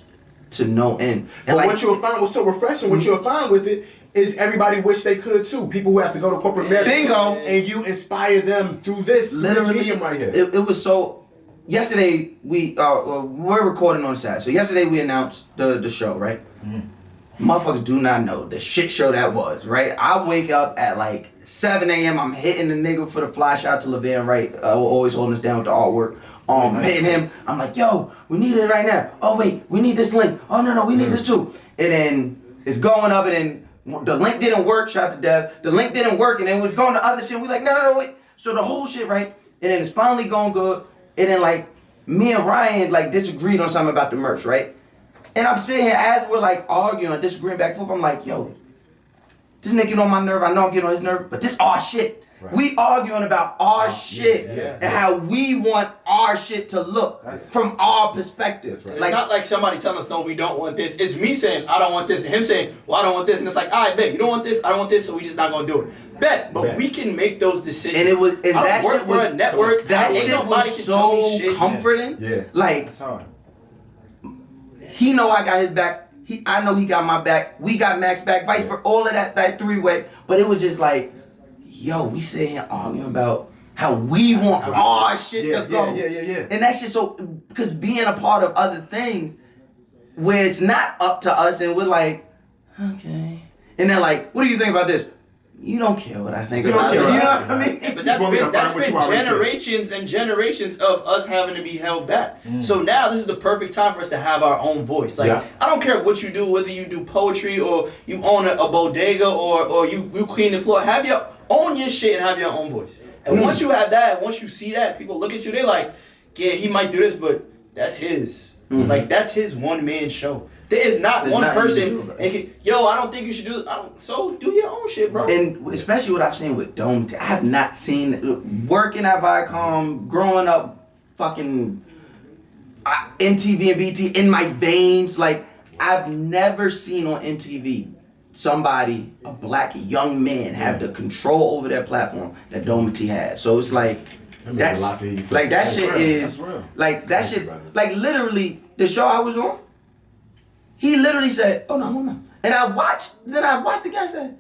to no end. But And like, what you'll find was so refreshing, what you'll find with it is everybody wish they could too. People who have to go to corporate America. Bingo. And you inspire them through this literally, medium right here. it was so. Yesterday we're recording on Saturday. So yesterday we announced the show, right? Motherfuckers do not know the shit show that was, right? I wake up at like 7 a.m. I'm hitting the nigga for the fly shot to Levan, right? Always holding us down with the artwork. Hitting him. I'm like, yo, we need it right now. Oh wait, we need this link. Oh no, we need this too. And then it's going up, and then the link didn't work. Shout out to Dev. The link didn't work, and then we was going to other shit. We like, no, wait. So the whole shit, right? And then it's finally going good. And then like me and Ryan like disagreed on something about the merch, right? And I'm sitting here as we're like arguing, disagreeing back and forth. I'm like, yo, this nigga get on my nerve. I know I'm getting on his nerve, but this our shit. Right. We arguing about our shit and how we want our shit to look from our perspective. Right. Like, not like somebody telling us, no, we don't want this. It's me saying, I don't want this, and him saying, well, I don't want this. And it's like, all right, bet, you don't want this, I don't want this, so we just not going to do it. Bet, but we can make those decisions. And it was, and that work shit for was, a network. that Ain't shit nobody was can tell me so shit. comforting. Yeah. Like, That's hard. he know I got his back. I know he got my back. We got Max back. Vice for all of that three-way. But it was just like, yo, we sitting here arguing about how we want our shit to go. Yeah. And that shit so, because being a part of other things where it's not up to us and we're like, okay. And they're like, what do you think about this? You don't care what I think You don't about it. care You what know I what I mean? But that's want me to been find what you already generations and generations of us having to be held back. So now this is the perfect time for us to have our own voice. Like, I don't care what you do, whether you do poetry or you own a bodega or you clean the floor. Own your shit and have your own voice. And once you have that, once you see that, people look at you, they're like, yeah, he might do this, but that's his. Like, that's his one-man show. There is not There's one nothing to person, do, right? and yo, I don't think you should do this. So do your own shit, bro. And especially what I've seen with Dometi, I have not seen, working at Viacom, growing up, fucking MTV and BT in my veins. Like, I've never seen on MTV somebody, a black young man, have the control over their platform that Dometi has. So it's like means a lot to you. like that shit real. is That's real. like that Thank you, shit brother. like literally the show I was on. He literally said, "Oh no," and I watched the guy and said,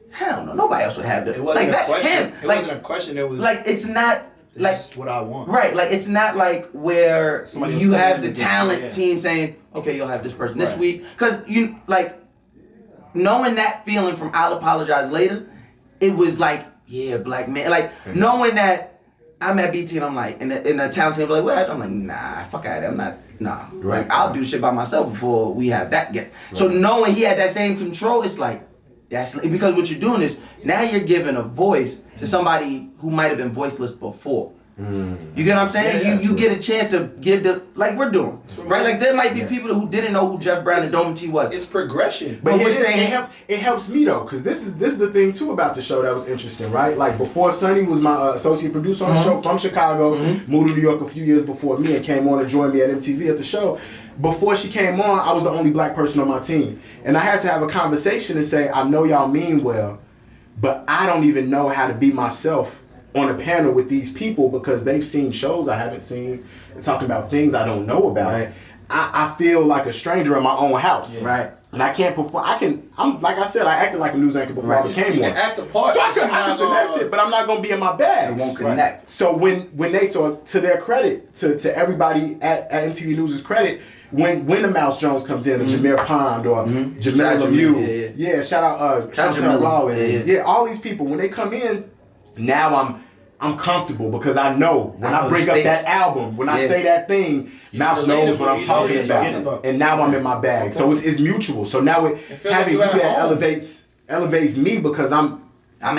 "Hell no, nobody else would have that." It wasn't Like a that's question. him. It Like wasn't a question. It was like it's not like this is what I want. right. Like it's not like where Somebody you was have saying the it, talent yeah. team saying, "Okay, you'll have this person this Right. week," because you like knowing that feeling from "I'll apologize later." It was like, yeah, black man. Like knowing that I'm at BT and I'm like, and the talent team be like, "What?" I'm like, "Nah, fuck out of it. I'm not." Nah, Right. like I'll do shit by myself before we have that get. So knowing he had that same control, it's like that's because what you're doing is now you're giving a voice to somebody who might have been voiceless before. You get what I'm saying? Yeah, you get a chance to give the like we're doing, right? Like there might be people who didn't know who Jeff Brown and Dometi was. It's progression. But But we're we're saying- saying it helps me though, because this is the thing too about the show that was interesting, right? Like before, Sonny was my associate producer on the show from Chicago, moved to New York a few years before me, and came on and joined me at MTV at the show. Before she came on, I was the only black person on my team, and I had to have a conversation and say, I know y'all mean well, but I don't even know how to be myself on a panel with these people because they've seen shows I haven't seen and talking about things I don't know about. Right. I feel like a stranger in my own house. Right. And I can't perform. I'm like I said, I acted like a news anchor before I became You one. can act the part. So I but you're can not finesse gonna- it, but I'm not gonna be in my bag. It won't connect. So when they saw, to their credit, to everybody at MTV News' credit, when the Mouse Jones comes in, or Jameer Pond, or Jamel Shout out Lemieux, Jameer, yeah. shout out Shout out Chantel Jamel. Raleigh, Yeah. all these people, when they come in, now I'm comfortable because I know when I I know bring the up space. that album, when I Yeah. say that thing, Mouse knows what I'm relatable. talking He knows what you're about. talking about. And now I'm in my bag. So it's mutual. So now feel like having you you at that home. elevates me because I'm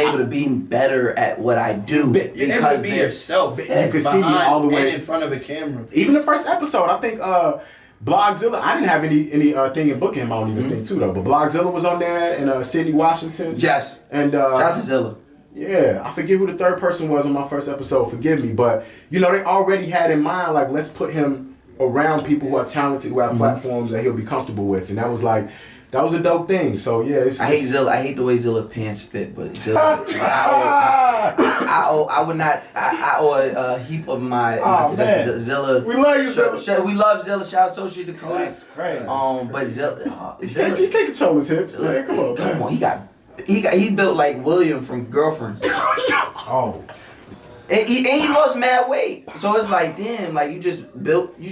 able to be better at what I do You're able because to be they're- yourself. You can see me behind all the way- and in front of a camera. even the first episode. I think Blogzilla. I didn't have any thing in booking him. I don't even think too though. But Blogzilla was on there and Sydney Washington. Yes. And Shout out to Zilla. yeah, I forget who the third person was on my first episode. Forgive me, but they already had in mind like let's put him around people who are talented, who have platforms that he'll be comfortable with, and that was a dope thing. So yeah, I hate Zilla. I hate the way Zilla pants fit, but Zilla, I owe a heap of my success to man. Zilla. We love you, Zilla. We love Zilla. Shout out Social Dakota. That's crazy. But Zilla, He can't control his hips. Man, come on, man. come on, he built like William from Girlfriends. Oh, And he lost mad weight. So it's like, damn, like you just built to be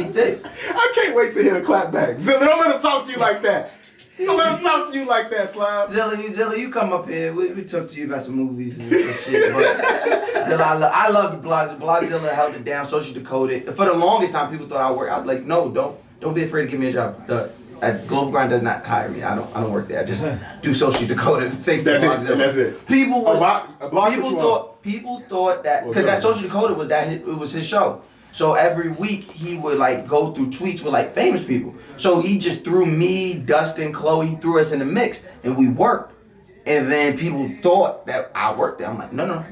thick. I can't wait to hear the clap back. Zilla, don't let him talk to you like that. Don't let him talk to you like that, Slab. Zilla, you come up here. We talk to you about some movies and some shit. But Zilla, I love the blogs. Blogzilla held it down. Social Decoded. For the longest time, people thought I worked. I was like, no, don't be afraid to give me a job. Global Grind does not hire me. I don't work there. I just do Social Decoded. Think That's it. Blogzilla. That's it. People blog thought that because that Social Decoded was it was his show. So every week he would like go through tweets with like famous people. So he just threw me, Dustin, Chloe, threw us in the mix, and we worked. And then people thought that I worked there. I'm like, no.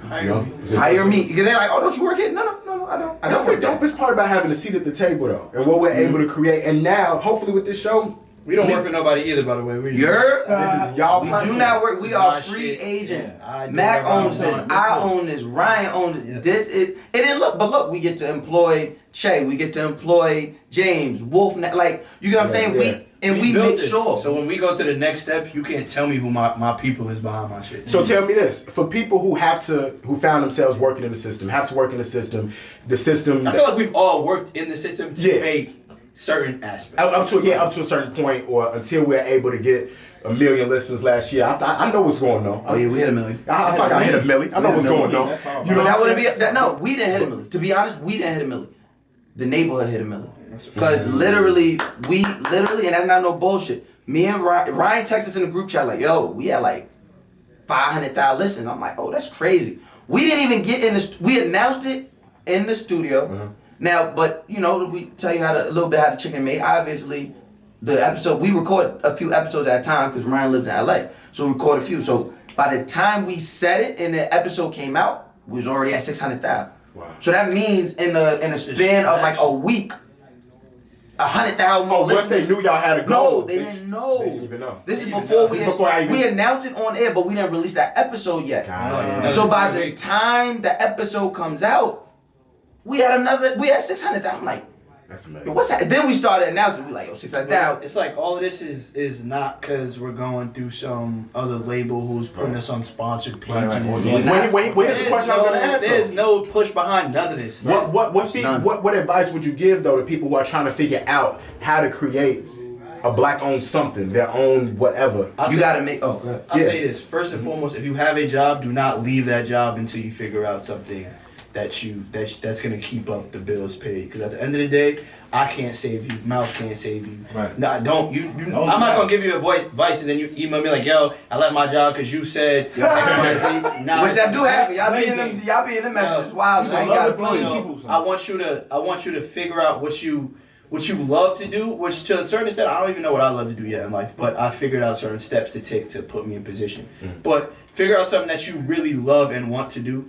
Hire me because they're like, oh, don't you work here? No, I don't. I That's don't the work there. dopest part about having a seat at the table, though, and what we're able to create. And now, hopefully, with this show, We don't work for nobody either, by the way. this is y'all. We platform. do not work. We This is are my free shit. agents. Yeah, I do Mac whatever I owns this. want. I own this. Ryan owns it. Yeah. This is. And then look. We get to employ Che. We get to employ James Wolf. Like you get what I'm saying. Yeah. We built make this. sure. So when we go to the next step, you can't tell me who my people is behind my shit. So tell me this: for people who found themselves working in the system, have to work in the system. I feel like we've all worked in the system to Yeah. a certain aspect. up to a certain point, or until we're able to get 1 million listens last year. I know what's going on. Oh yeah, we hit a million. I thought I hit a million. I know what's going on. That's all. You know But that what I'm wouldn't be saying? no. We didn't hit a million. To be honest, we didn't hit a million. The neighborhood hit a million. Because literally, and that's not no bullshit. Me and Ryan texted us in the group chat like, yo, we had like 500,000 listens. I'm like, oh, that's crazy. We didn't even get in the. We announced it in the studio. Now, but we tell you a little bit how the chicken made. Obviously, the episode we record a few episodes at a time because Ryan lived in LA, so we record a few. So by the time we said it and the episode came out, we was already at 600,000. Wow. So that means in a span of like a week, 100,000 more Once they listeners. knew y'all had a No, goal. they didn't know. They didn't even know. This is They didn't before know. we This is before I even- we announced it on air, but we didn't release that episode yet. God. So by the time the episode comes out, we had 600,000. I'm like, That's yo, amazing. what's that? Then we started announcing. We like, yo, 600,000. It's like all of this is not because we're going through some other label who's putting us on sponsored pages. Right. Wait, here's the question I was gonna ask. There's though. no push behind none of this. None. What advice would you give though to people who are trying to figure out how to create a black-owned something, their own whatever? You gotta make. Oh, go ahead. I'll Yeah. say this first and foremost: if you have a job, do not leave that job until you figure out something that's gonna keep up the bills paid. Because at the end of the day, I can't save you. Mouse can't save you. Right. No, don't you? Don't I'm do not that. gonna give you advice and then you email me like, "Yo, I left my job because you said X, Y, Z." Nah, Which that do happen. Y'all be in Amazing. them. Y'all be in the messages. Wow, so I ain't love gotta the blow you. people. I want you to figure out what you love to do, which to a certain extent I don't even know what I love to do yet in life, but I figured out certain steps to take to put me in position. But figure out something that you really love and want to do,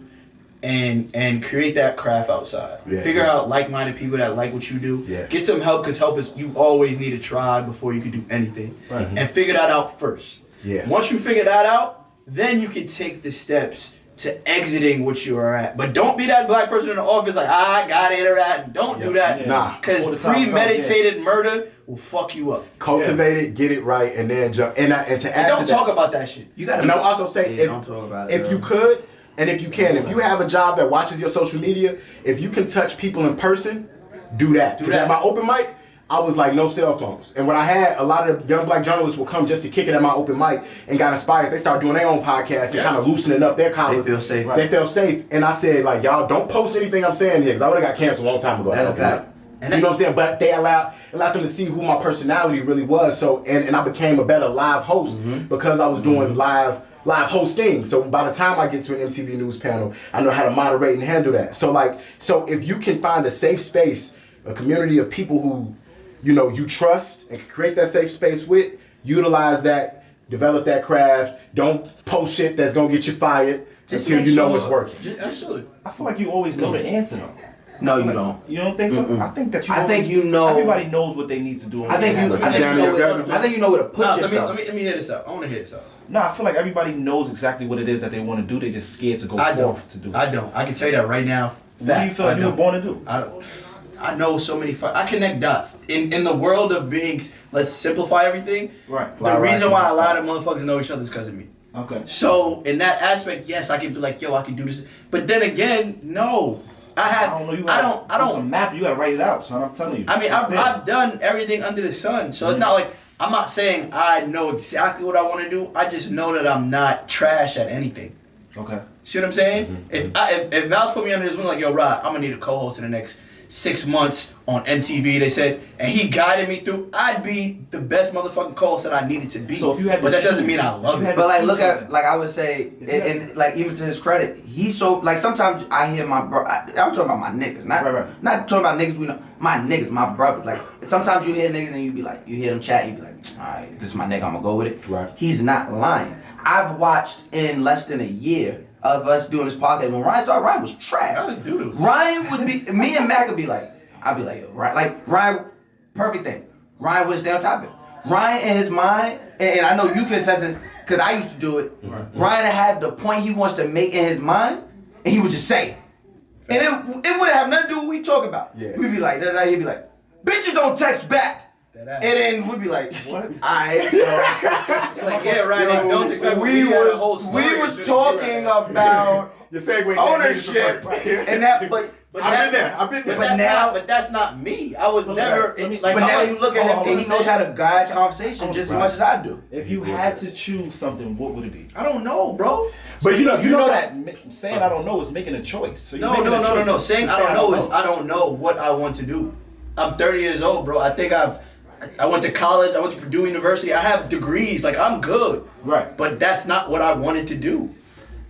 and create that craft outside. Yeah, Figure yeah. out like-minded people that like what you do. Yeah. Get some help because help is you always need a tribe before you can do anything. Right. And figure that out first. Yeah. Once you figure that out, then you can take the steps to exiting what you are at. But don't be that black person in the office like, I gotta interact. Don't do that. Yeah. Nah. Because Before the time premeditated murder will fuck you up. Cultivate it, get it right, and then jump. And to add And to don't that, talk about that shit. You gotta. and I'll also say Yeah, if, don't talk about it, if bro. you could, and if you can, if you have a job that watches your social media, if you can touch people in person, do that. Because that. at my open mic, I was like, no cell phones. And when I had a lot of young black journalists would come just to kick it at my open mic and got inspired. They started doing their own podcasts and kind of loosening up their collars. feel safe. They felt safe. And I said, like, y'all don't post anything I'm saying here because I would have got canceled a long time ago. at That's open a mic. fact. You know what I'm saying? But they allowed them to see who my personality really was. So and I became a better live host because I was doing live hosting. So by the time I get to an MTV News panel, I know how to moderate and handle that. So if you can find a safe space, a community of people who you trust and can create that safe space with, utilize that, develop that craft. Don't post shit that's gonna get you fired Just until make you know sure- it's working. Absolutely. I feel like you always know the answer though. No, you don't. You don't think so? I think that you. I think always- you know- Everybody knows what they need to do. I think you. Down your gut. I think you know where to put No, so yourself. let me hear this out. I want to hear this out. No, I feel like everybody knows exactly what it is that they want to do. They're just scared to go I don't. forth to do it. I don't. I can tell you that right now. What do you feel like you were born to do? I don't. I know so many. I connect dots in the world of being. Let's simplify everything. Right. The reason why a lot of motherfuckers know each other is because of me. Okay. So in that aspect, yes, I can be like, yo, I can do this. But then again, no, I don't know. You gotta I do don't. some map. You gotta write it out, son. I'm telling you. I mean, It's there. I've done everything under the sun, so it's not like I'm not saying I know exactly what I want to do. I just know that I'm not trash at anything. Okay. See what I'm saying? If Mouse put me under his wing like, yo, Rod, I'm gonna need a co-host in the next 6 months on MTV, they said, and he guided me through, I'd be the best motherfucking co-host that I needed to be. So if you had to but that doesn't choose- mean I love if you it. had But like, choose look at something. like I would say, and like even to his credit, he's so like sometimes I hear my bro. I'm talking about my niggas, not Right. not talking about niggas we know. My niggas, my brothers. Like sometimes you hear niggas and you be like, you hear them chat, you be like, all right, this is my nigga, I'm gonna go with it. Right. He's not lying. I've watched in less than a year of us doing this podcast. When Ryan started, Ryan was trash. I was doo-doo. Ryan would be, me and Mac would be like, I'd be like, yo, Ryan, like Ryan, perfect thing. Ryan would stay on top of it. Ryan in his mind, and I know you can attest this, because I used to do it. Ryan would have the point he wants to make in his mind, and he would just say it. And it wouldn't have nothing to do with what we talk about. Yeah. We'd be like, he'd be like, bitches don't text back. That ass. And then we'd be like, What? Alright, It's like, yeah, right, yo, don't expect we had a whole was story we was to talking do right. about Your segue ownership and that, but I've been there. But now- but that's not me. I was never let me- like. but I now was- you look at him and he knows how to guide conversation just as much as I do. If you had to choose something, what would it be? I don't know, bro. But you know that saying I don't know is making a choice. So you're No. making a choice. Saying to I say don't know is I don't know what I want to do. I'm 30 years old, bro. I think I went to college. I went to Purdue University. I have degrees. Like I'm good. Right. But that's not what I wanted to do.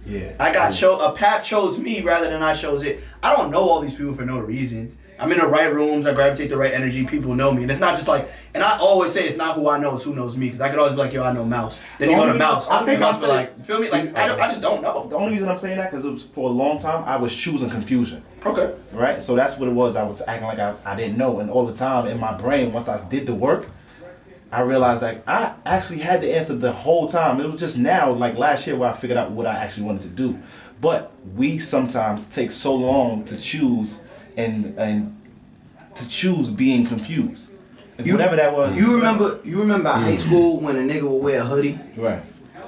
Yeah. I got a path chose me rather than I chose it. I don't know all these people for no reason. I'm in the right rooms. I gravitate the right energy. People know me, and it's not just like. And I always say it's not who I know, it's who knows me. Because I could always be like, yo, I know Mouse. Then you go to Mouse. I think I feel like, you feel me? Like I just don't know. The only reason I'm saying that because it was for a long time I was choosing confusion. Okay. Right. So that's what it was. I was acting like I didn't know, and all the time in my brain, once I did the work, I realized like I actually had the answer the whole time. It was just now, like last year, where I figured out what I actually wanted to do. But we sometimes take so long to choose and to choose being confused. Whatever that was. You remember high school when a nigga would wear a hoodie? Right.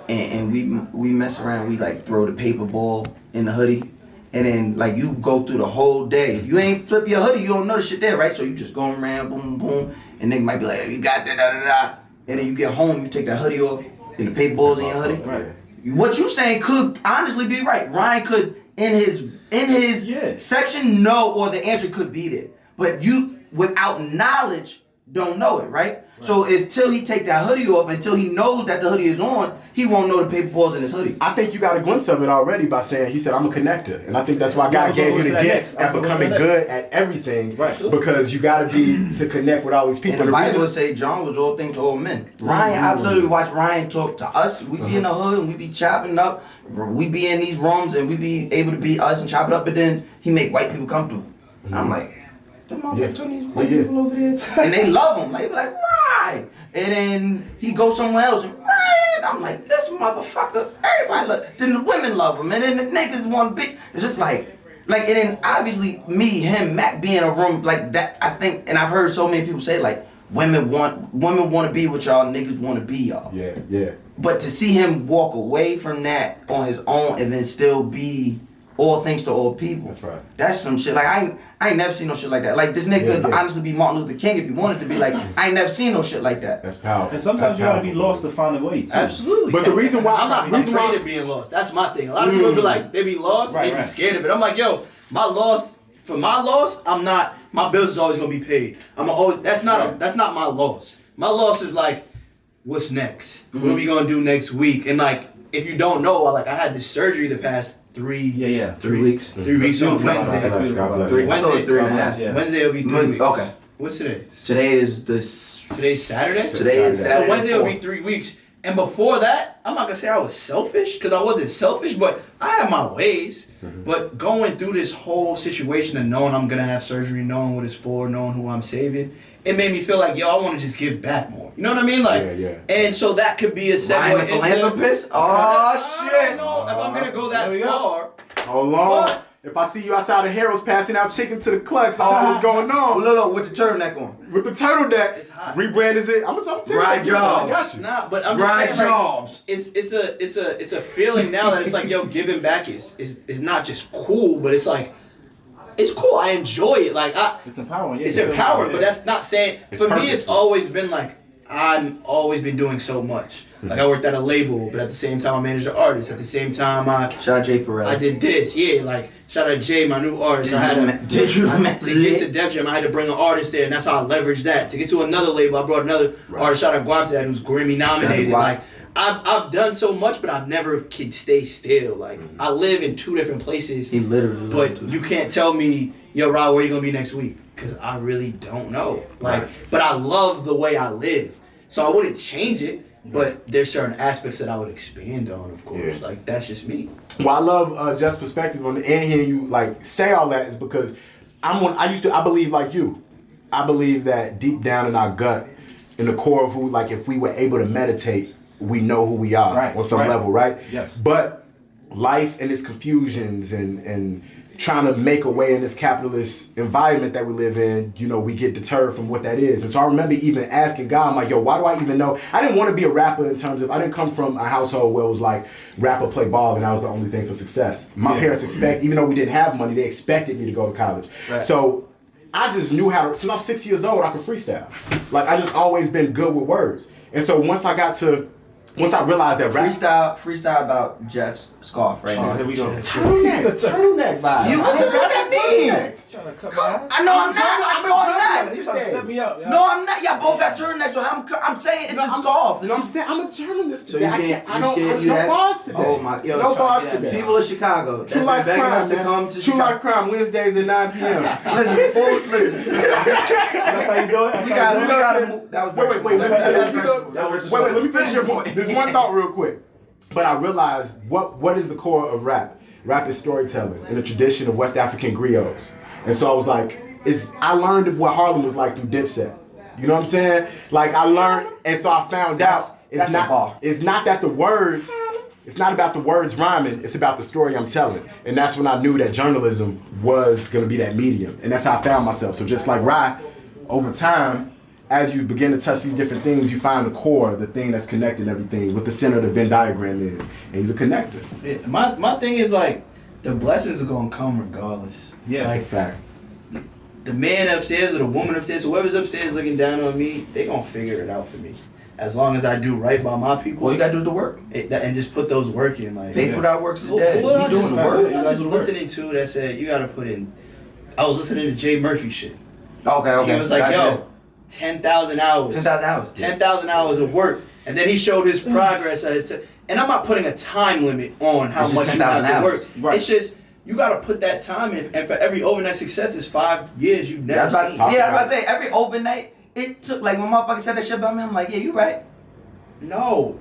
And we mess around, we like throw the paper ball in the hoodie. And then like you go through the whole day. If you ain't flip your hoodie, you don't know the shit there, right? So you just going around, boom, boom. And nigga might be like, you got da da da da. And then you get home, you take that hoodie off, and the paper ball's in your hoodie. Right. What you saying could honestly be right. Ryan could in his section know, or the answer could be there. But you without knowledge don't know it, right? So until he take that hoodie off, until he knows that the hoodie is on, he won't know the paper balls in his hoodie. I think you got a glimpse of it already by saying he said I'm a connector, and I think that's why God gave you the gift at becoming good at everything, right? Because you got to be to connect with all these people. And the Bible would say John was all things to all men. Ryan, I literally watch Ryan talk to us. We be in the hood and we be chopping up. We be in these rooms and we be able to be us and chop it up. But then he make white people come through. I'm like, them motherfuckers turn these white people over there, and they love him. Like, right. And then he goes somewhere else and right. I'm like, this motherfucker. Everybody love. Then the women love him, and then the niggas want big. It's just like, and then obviously me, him, Mac being in a room like that. I think, and I've heard so many people say like, women want to be with y'all, niggas want to be y'all. Yeah, yeah. But to see him walk away from that on his own and then still be all things to all people. That's right. That's some shit. Like I ain't never seen no shit like that. Like this nigga could honestly be Martin Luther King if he wanted to be. Like I ain't never seen no shit like that. That's powerful. And sometimes you gotta be lost to find a way too. Absolutely. But the reason why I'm not afraid of being lost. That's my thing. A lot of people be like, they be lost, they be scared of it. I'm like, yo, my loss, I'm not. My bills is always gonna be paid. That's not my loss. My loss is like, what's next? What are we gonna do next week? And like, if you don't know, like I had this surgery the past 3 weeks. 3 weeks on Wednesday. God bless. Wednesday, 3.5. Yeah. Wednesday will be 3 weeks. Okay. What's today? Today's Saturday? Today is Saturday. So Wednesday will be 3 weeks. And before that, I'm not gonna say I was selfish, because I wasn't selfish, but I had my ways. But going through this whole situation and knowing I'm gonna have surgery, knowing what it's for, knowing who I'm saving, it made me feel like, yo, I want to just give back more. You know what I mean? Like, yeah. And so that could be a segue Ryan the philanthropist? Oh shit! No, if I'm gonna go that far. Hold on. If I see you outside of Harold's passing out chicken to the clucks, I know what's going on. Look, with the turtleneck on. With the turtleneck, It's hot. Rebrand is it? I'm Ride jobs. I got you. Nah, but I'm Ride just saying, jobs. like, it's a feeling now that it's like, yo, giving back is not just cool, but it's like, it's cool. I enjoy it. Like It's empowering. Yeah, it's empowering, but that's not saying. It's For me, it's purposeful. always been like I've always been doing so much. Like I worked at a label, but at the same time I managed an artist. At the same time Shout out Jay Perrell. I did this. Yeah, like shout out Jay, my new artist. To get to Def Jam, I had to bring an artist there, and that's how I leveraged that. To get to another label, I brought another artist. Shout out Guap to that, who's Grammy nominated. Like I've done so much, but I've never can stay still. Like I live in 2 different places. He literally. But you can't tell me, yo, Rod, where you gonna be next week? Because I really don't know. Like, but I love the way I live, so I wouldn't change it. But there's certain aspects that I would expand on, of course. Yeah. Like that's just me. Well, I love Jeff's perspective on the end here. You like say all that is because I believe like you. I believe that deep down in our gut, in the core of who, like if we were able to meditate, we know who we are on some level, right? Yes. But life and its confusions and trying to make a way in this capitalist environment that we live in, you know, we get deterred from what that is. And so I remember even asking God, I'm like, yo, why do I even know? I didn't want to be a rapper in terms of, I didn't come from a household where it was like rapper, play ball, and that was the only thing for success. My parents even though we didn't have money, they expected me to go to college. Right. So I just knew how to, since I'm 6 years old, I could freestyle. Like I just always been good with words. And so once I realized that freestyle about Jeff's scarf right now. Here we go. Turtleneck vibe. You what that mean? Trying to cut I know I'm not. He's trying to set me up. Yeah. No, I'm not. Y'all both got turtlenecks, so I'm saying it's a scarf. No, I'm saying I'm a journalist. So today. you can't. I don't. No bars today. Oh my. Yo, no bars today. People of Chicago. That's True been life begging crime, us to man. come to True Chicago. life crime Wednesdays at 9 p.m. Listen, listen. That's how you do it. We gotta move. That was Wait. Let me finish your point. There's one thought real quick. But I realized what is the core of rap? Rap is storytelling in the tradition of West African griots. And so I was like, I learned what Harlem was like through Dipset. You know what I'm saying? Like I learned, and so I found out it's not that the words, it's not about the words rhyming, it's about the story I'm telling. And that's when I knew that journalism was gonna be that medium. And that's how I found myself. So just like Rye, over time, as you begin to touch these different things, you find the core, the thing that's connecting everything, what the center of the Venn diagram is. And he's a connector. Yeah, my thing is like, the blessings are gonna come regardless. Yes. Like, That's a fact. the man upstairs or the woman upstairs, whoever's upstairs looking down on me, they gonna figure it out for me. As long as I do right by my people. All you gotta do is the work. And just put those work in. Like, Faith without works is dead. Well, You doing the work. I was You gotta just do the work. listening to that said you gotta put in. I was listening to Jay Murphy shit. Okay. He was like, yo, 10,000 hours. 10,000 hours. 10,000 hours of work. And then he showed his progress. And I'm not putting a time limit on how It's just much you have 10,000 to hours. work. Right. It's just, you got to put that time in. And for every overnight success, it's 5 years you've Yeah, I never was about seen. to- yeah, I was about to say, every overnight, it took, like, when motherfuckers said that shit about me, I'm like, yeah, you right. No.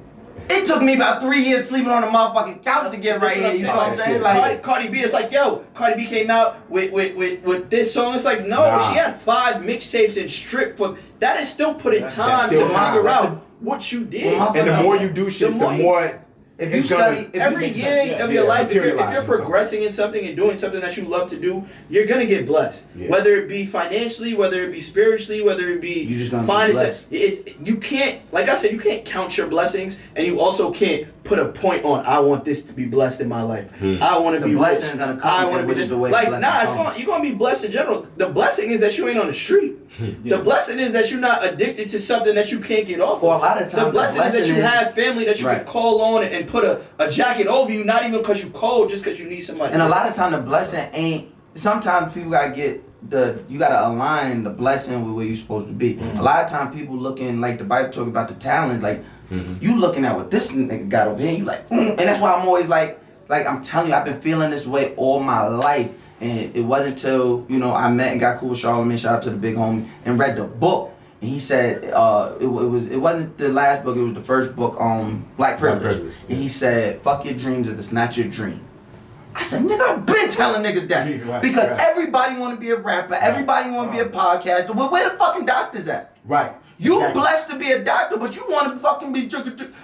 It took me about 3 years sleeping on a motherfucking couch to get right here. You know what I'm saying? Like, Cardi B, it's like, yo, Cardi B came out with this song. It's like, no, Nah. she had 5 mixtapes and stripped for. That is still putting That's time still to time. figure out what you did. Well, And the more you do shit, the more if you it's gonna- study, if Every you, year of your life, if you're materializes progressing in something and doing something that you love to do, you're gonna get blessed. Yeah. Whether it be financially, whether it be spiritually, whether it be You just gonna be finances. blessed. You can't, like I said, you can't count your blessings, and you also can't put a point on. I want this to be blessed in my life. I want to The be blessing rich. is gonna come I in want to be which this. is the way Like blessing nah, comes. you're gonna be blessed in general. The blessing is that you ain't on the street. The blessing is that you're not addicted to something that you can't get off. For a of. lot of times, the blessing is that blessing you is- have family that you Right. can call on and put a jacket over you, not even because you cold, just because you need somebody. and a lot of time the blessing ain't, sometimes people gotta get you gotta align the blessing with where you're supposed to be. A lot of time people looking, like the Bible talk about the talents, like, you looking at what this nigga got over here, you like, and that's why I'm always like I'm telling you, I've been feeling this way all my life. And it wasn't till, I met and got cool with Charlamagne, shout out to the big homie, and read the book. And he said, it wasn't the last book, it was the first book on Black Privilege. And he said, fuck your dreams if it's not your dream. I said, nigga, I've been telling niggas that. Right, because right. everybody want to be a rapper, everybody want to be a podcaster. Well, where the fucking doctors at? Right. You Exactly. blessed to be a doctor, but you want to fucking be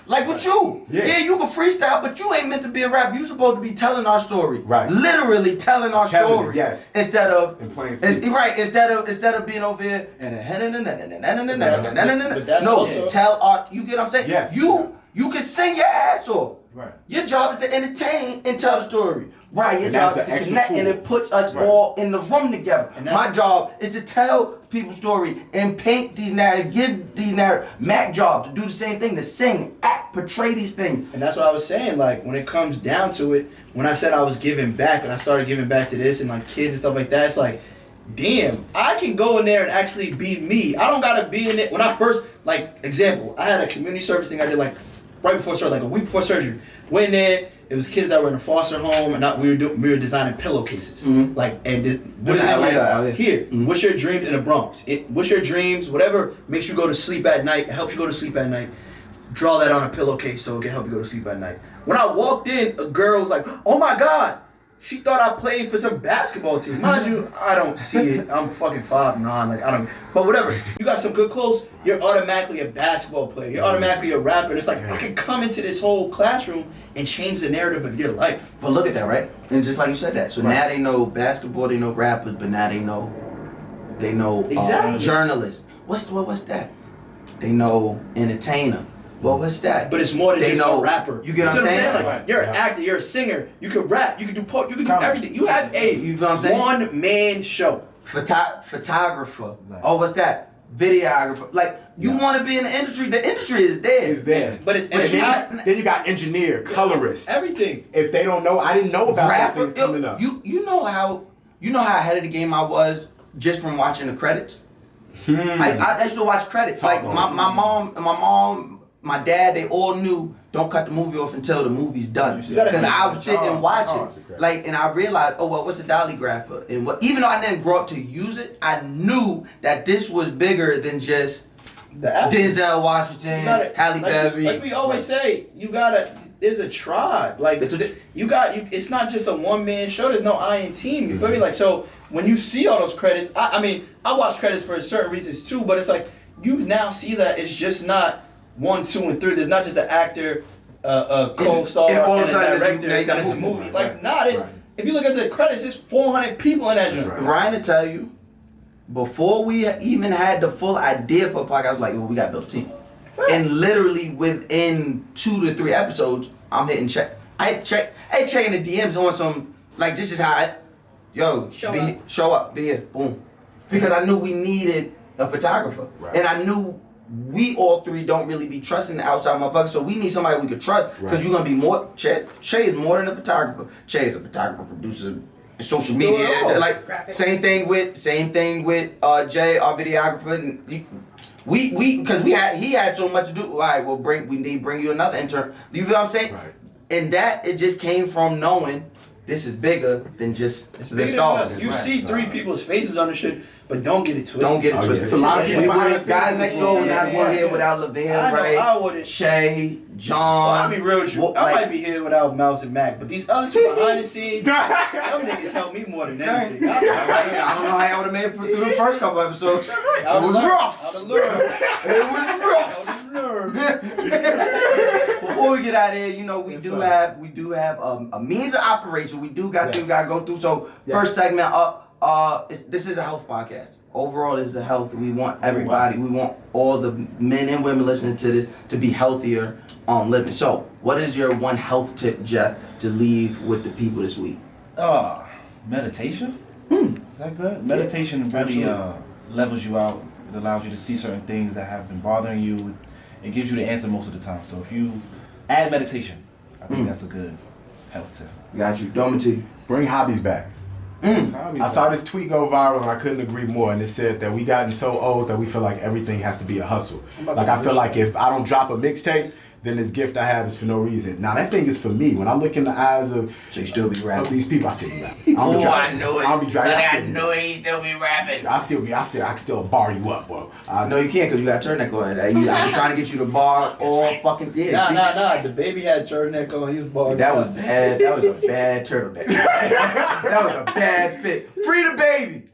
like with you. Yeah. You can freestyle, but you ain't meant to be a rapper. You supposed to be telling our story. Right. Literally telling our Telling it, story. yes. Instead of In plain speech. Instead of being over here and But that's no, also- tell art. You get what I'm saying? Yes. You can sing your ass off. Right. Your job is to entertain and tell the story. Right, your And job that's is to an extra connect tool. and it puts us Right. all in the room together. And that's- My job is to tell people's story and paint these narratives, give these narratives. Mac job to do the same thing, to sing, act, portray these things. And that's what I was saying, like, when it comes down to it, when I said I was giving back, and I started giving back to this and, like, kids and stuff like that, it's like, damn, I can go in there and actually be me. I don't gotta be in it. When I first, like, example, I had a community service thing I did, like, right before surgery, like a week before surgery. Went in there, it was kids that were in a foster home, and we were designing pillowcases. Mhm. Like, and what In is it LA like? or out here? Here, Mhm. what's your dreams in the Bronx? What's your dreams? Whatever makes you go to sleep at night, helps you go to sleep at night. Draw that on a pillowcase so it can help you go to sleep at night. When I walked in, a girl was like, "Oh my God!" She thought I played for some basketball team. Mind you, I don't see it. I'm fucking 5'9", like I don't. But whatever. You got some good clothes. You're automatically a basketball player. You're automatically a rapper. It's like I can come into this whole classroom and change the narrative of your life. But look at that, right? And just like you said that. So now they know basketball, they know rappers, but now they know Exactly. journalists. What's that? They know entertainer. Well, what's that? But it's more than They just know- a rapper. you get what I'm see saying? Like, Right. you're an Yeah. actor, you're a singer, you can rap, you can do you can do Comedy. everything. You have a You feel what I'm saying? one-man show. Photographer. Right. Oh, what's that? Videographer. Like, you want to be in the industry is there. Is there. But it's And then you got engineer, colorist. everything. If they don't know, I didn't know about those Graphic. things coming up. You know how ahead of the game I was just from watching the credits. I used to watch credits. Like my mom, my dad, they all knew don't cut the movie off until the movie's done. Because I would sit and watch it. Like, and I realized, oh well, what's a dollygrapher? And what? Even though I didn't grow up to use it, I knew that this was bigger than just Denzel Washington, Halle Berry. Like we always say, there's a tribe. Like it's not just a one man show. There's no iron team. You feel me? Like so, when you see all those credits, I mean, I watch credits for certain reasons too. But it's like you now see that it's just not 1, 2, and 3. There's not just an actor, a co-star, and a director. That it's a movie. Like if you look at the credits, there's 400 people in that joint. Ryan to tell you, before we even had the full idea for a podcast, I was like, well, we got to build a team. And literally within 2 to 3 episodes, I'm hitting check. I checking the DMs on some, like, this is how show up, be here, boom. Because I knew we needed a photographer. Right. And I knew we all 3 don't really be trusting the outside motherfuckers, so we need somebody we could trust. Because you're going to be more, Shay is more than a photographer. Shay is a photographer, producer, social media. Like, graphics. Same thing with Jay, our videographer. And because he had so much to do. All right, we need to bring you another intern. You feel what I'm saying? Right. And that it just came from knowing this is bigger than just the stars. You see 3 people's faces on the shit, but don't get it twisted. Don't get it twisted. It's a lot of people. Guys next door would not be here without Levin, right? I wouldn't. Shay, John. Well, I'll be real with you. I might be here without Mouse and Mac, but these other 2 behind the scenes, them niggas help me more than anything. I don't know how I would have made it through the first couple episodes. It was rough. Before we get out of here, you know, we do have a means of operation. We got to go through. So first segment this is a health podcast. Overall, this is a health. We want everybody. We want all the men and women listening to this to be healthier on living. So, what is your one health tip, Jeff, to leave with the people this week? Meditation. Is that good? Meditation really levels you out. It allows you to see certain things that have been bothering you. It gives you the answer most of the time. So if you add meditation, I think that's a good health tip. Got you. Dometi. Bring hobbies back. I saw this tweet go viral and I couldn't agree more, and it said that we gotten so old that we feel like everything has to be a hustle. Like I feel like if I don't drop a mixtape, then this gift I have is for no reason. Now that thing is for me. When I look in the eyes of so you still be rapping. Of these people, I still be rapping. I know it. I'll be driving. I know he still be rapping. I can still bar you up, bro. No, you can't because you got turtleneck on. I'm trying to get you to bar all fucking day. Nah. The baby had turtleneck on. He was barred. That was bad. That was a bad turtleneck. That was a bad fit. Free the baby.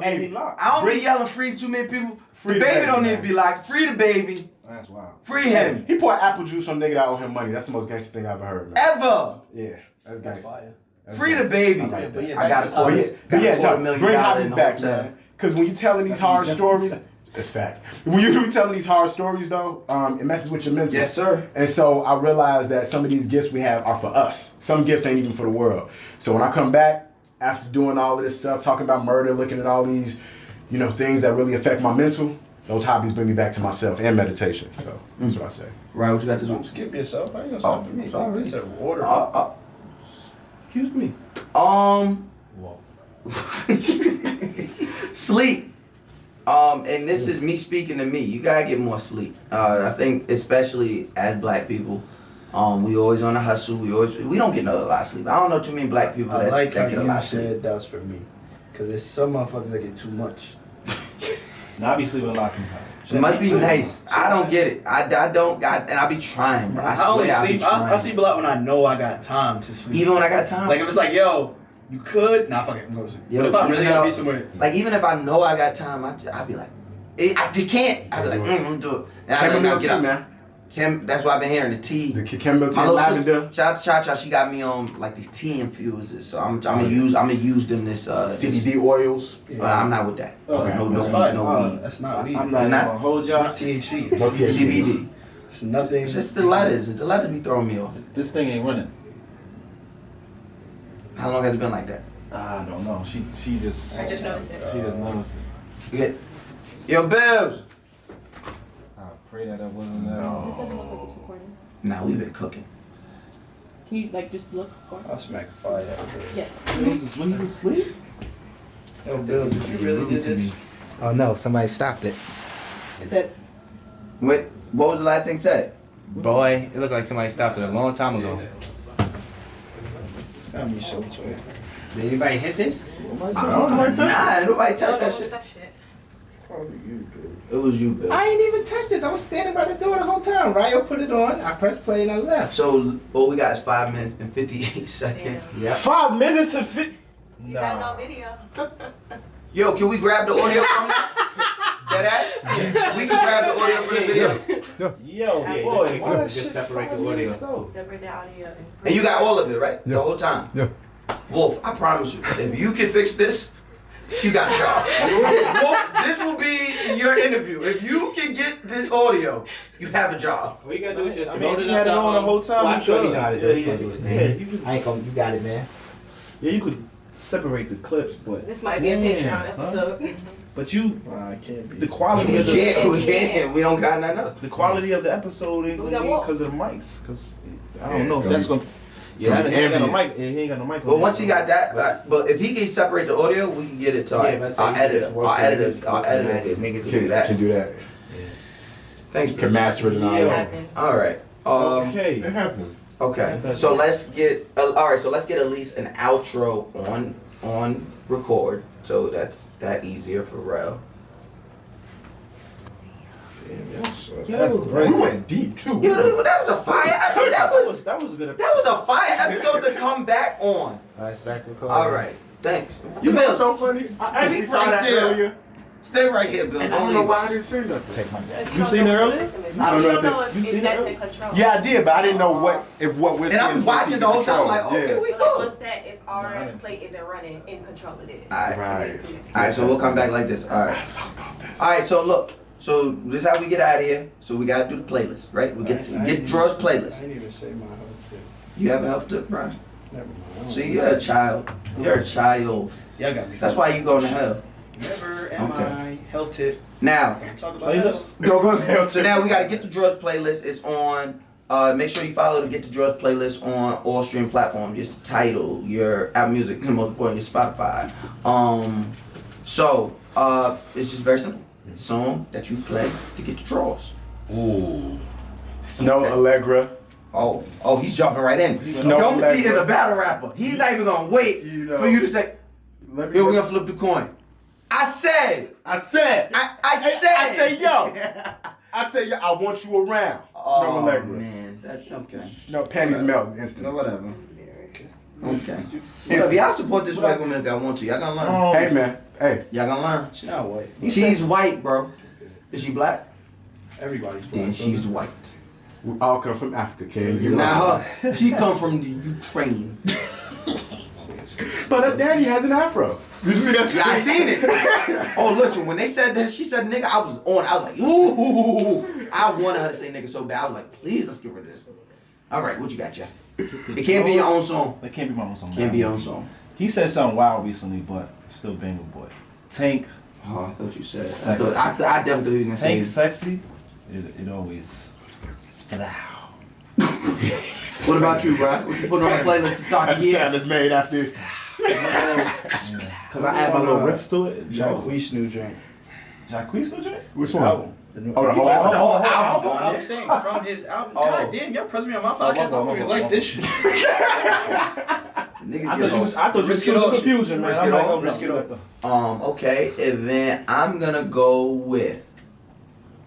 Hey, I don't be yelling free to too many people. The baby don't need to be like free the baby. That's wild. Free him. He poured apple juice on nigga that owe him money. That's the most gangster thing I've ever heard, man. Ever. Yeah, that's gangster. Free the baby. I got a quarter. Bring hobbies back, man. Because when you telling these hard stories, it's facts. When you telling these hard stories, though, it messes with your mental. Yes, sir. And so I realized that some of these gifts we have are for us. Some gifts ain't even for the world. So when I come back after doing all of this stuff, talking about murder, looking at all these, things that really affect my mental, those hobbies bring me back to myself and meditation. So that's what I say. Right, what you got this week? Skip yourself. I ain't gonna stop me. I really said water. Excuse me. Sleep. And this is me speaking to me. You gotta get more sleep. I think especially as black people, we always on a hustle. We don't get a lot of sleep. I don't know too many black people that get a lot of sleep. Said that was for me, cause there's some motherfuckers that get too much. Now I be sleeping a lot sometimes. It must be nice. I don't get it. I don't. And I be trying, bro. I only sleep. I sleep a lot when I know I got time to sleep. Even when I got time. Like if it's like, yo, you could. Nah, fuck it. I'm going to sleep. But if I really gotta be somewhere. Like even if I know I got time, I be like, I just can't. I be like, I'm do it. And I don't get up, man. Kim, that's why I've been hearing the tea. The chamomile tea, lavender. Shout out to Cha-Cha, she got me on like these tea infuses. So I'm gonna use them this CBD oils. But I'm not with that. Okay. No weed. That's not weed. I'm not gonna hold y'all. It's not THC. No CBD. It's nothing. It's just the letters. The letters be throwing me off. This thing ain't running. How long has it been like that? I don't know. She just. I just noticed it. She just noticed it. Yo, Bills. I pray that wasn't This doesn't look like it's recording. Nah, we've been cooking. Can you just look for I'll smack fire out of it. Yes. This is when you was asleep? Yo, Bills, if you really did this. Oh no, somebody stopped it. What was the last thing said? Boy, it looked like somebody stopped it a long time ago. Family show choice. Did anybody hit this? Nah, nobody touched that shit. Probably you, dude. It was you, Bill. I ain't even touched this. I was standing by the door the whole time. Ryo put it on. I pressed play and I left. So all we got is 5 minutes and 58 seconds. Yeah. 5 minutes and 50. You got no video. Yo, can we grab the audio from that? Dead ass? We can grab the audio from the video. Yo, Yeah, boy, why that just shit separate the 5 minutes audio. though? Separate the audio. And you got all of it, right? Yeah. The whole time? Yeah. Wolf, I promise you, if you can fix this, you got a job. Wolf, this will be your interview. If you can get this audio, you have a job. All you gotta do is just I mean, load if it you up. had it on the whole time, Well, I'm you sure you could. know how to do Yeah, it. yeah, You do his yeah, thing. you could- I ain't gonna. You got it, man. Yeah, you could separate the clips, but This might be a Patreon son. episode. But you, Nah, it can't be. the quality We of the can't. We don't got nothing else. the quality of the episode ain't We gonna got be what? because of the mics. Because I Yeah, don't know it's if that's gonna gonna. it's Yeah, gonna he be ain't got no ambient. mic. Yeah, he ain't got no mic. But once he got that, but if he can separate the audio, we can get it to Yeah, but our say editor. just work Our with editor. it. Our editor Niggas can do do that. Can do that. Thanks, Can Bill. master it and all Yeah. that. Happened. All right. Okay. It happens. Okay. So let's get. All right. So let's get at least an outro on record. So that's that easier for Rel. That's great. We went deep too. Yo, that was a fire. That was that was good. that was a fire episode to come back on. All right, it's back recording. All right. Thanks. You know Bill, what's so funny? I actually saw that earlier. Stay right here, Bill. And I Don't don't know leave why I us. didn't see nothing. Take my jacket. You seen it earlier? I don't know if if you seen that's it? in control. Yeah, I did, but I didn't know what we're And seeing. I was is what watching season the whole time, control. like, okay, Yeah. we But like good. on set, if Nah, I our didn't slate isn't running in control, it is. Alright. Right. All right, so we'll come back like this. All right. All right, so look. So this is how we get out of here. So we gotta do the playlist, right? We get Draw's I playlist. didn't even say my health tip. You have a health tip, Brian? Never mind. I don't See, know. you're a child. You're a child. Y'all got me. That's why you going to hell. Never am Okay. I health tip. Now, Don't talk about Playlist? health. go. So now we gotta get the Draw's playlist. It's on. Make sure you follow the Get the Draw's playlist on all stream platforms. Just title your Apple Music, and most important, your Spotify. It's just very simple. It's a song that you play to get the draws. Ooh. Snow Okay. Allegra. Oh, he's jumping right in. Snow Dometi Allegra. is a battle rapper. He's not even gonna wait You know. for you to say, Let yo, we're gonna flip the coin. I said, I said, yo. I said, yo, I want you around. Snow Oh Allegra. man, that's okay. Snow panties melt No, instantly. whatever. Okay. Whatever. Y'all support this white woman if y'all want to. Y'all gonna learn. Hey man, hey. Y'all gonna learn. She's not white. She's white, bro. Is she black? Everybody's black. Then she's white. We all come from Africa, King. You know. Now she come from the Ukraine. But her daddy has an afro. Did you see that? Yeah, I seen it. Oh, listen, when they said that, she said nigga, I was on. I was like, ooh. I wanted her to say nigga so bad. I was like, please, let's get rid of this. All right, what you got, Jeff? It can't be your own song. It can't be my own song. Can't be your own song. He said something wild recently, but still Banger Boy. Tank, Oh, I thought you said. Sexy. I definitely thought you were gonna Tank say. sexy. It always splow. What about you, bro? What you put on the playlist to start That's the the year? sound that's made after. Cause I add my little riffs to it. Jacquees new drink. Jacquees no drink? Which The one? album. The new Oh, the whole The album. whole album. I was saying from his album. Oh. God damn, y'all press me on my Oh, my podcast. I fault, don't my really fault, like my this shit. Niggas I get thought you Risk it was all. confusion, man. Risk I'm it like, all. oh, Risk it no. all. Okay, and then I'm gonna go with.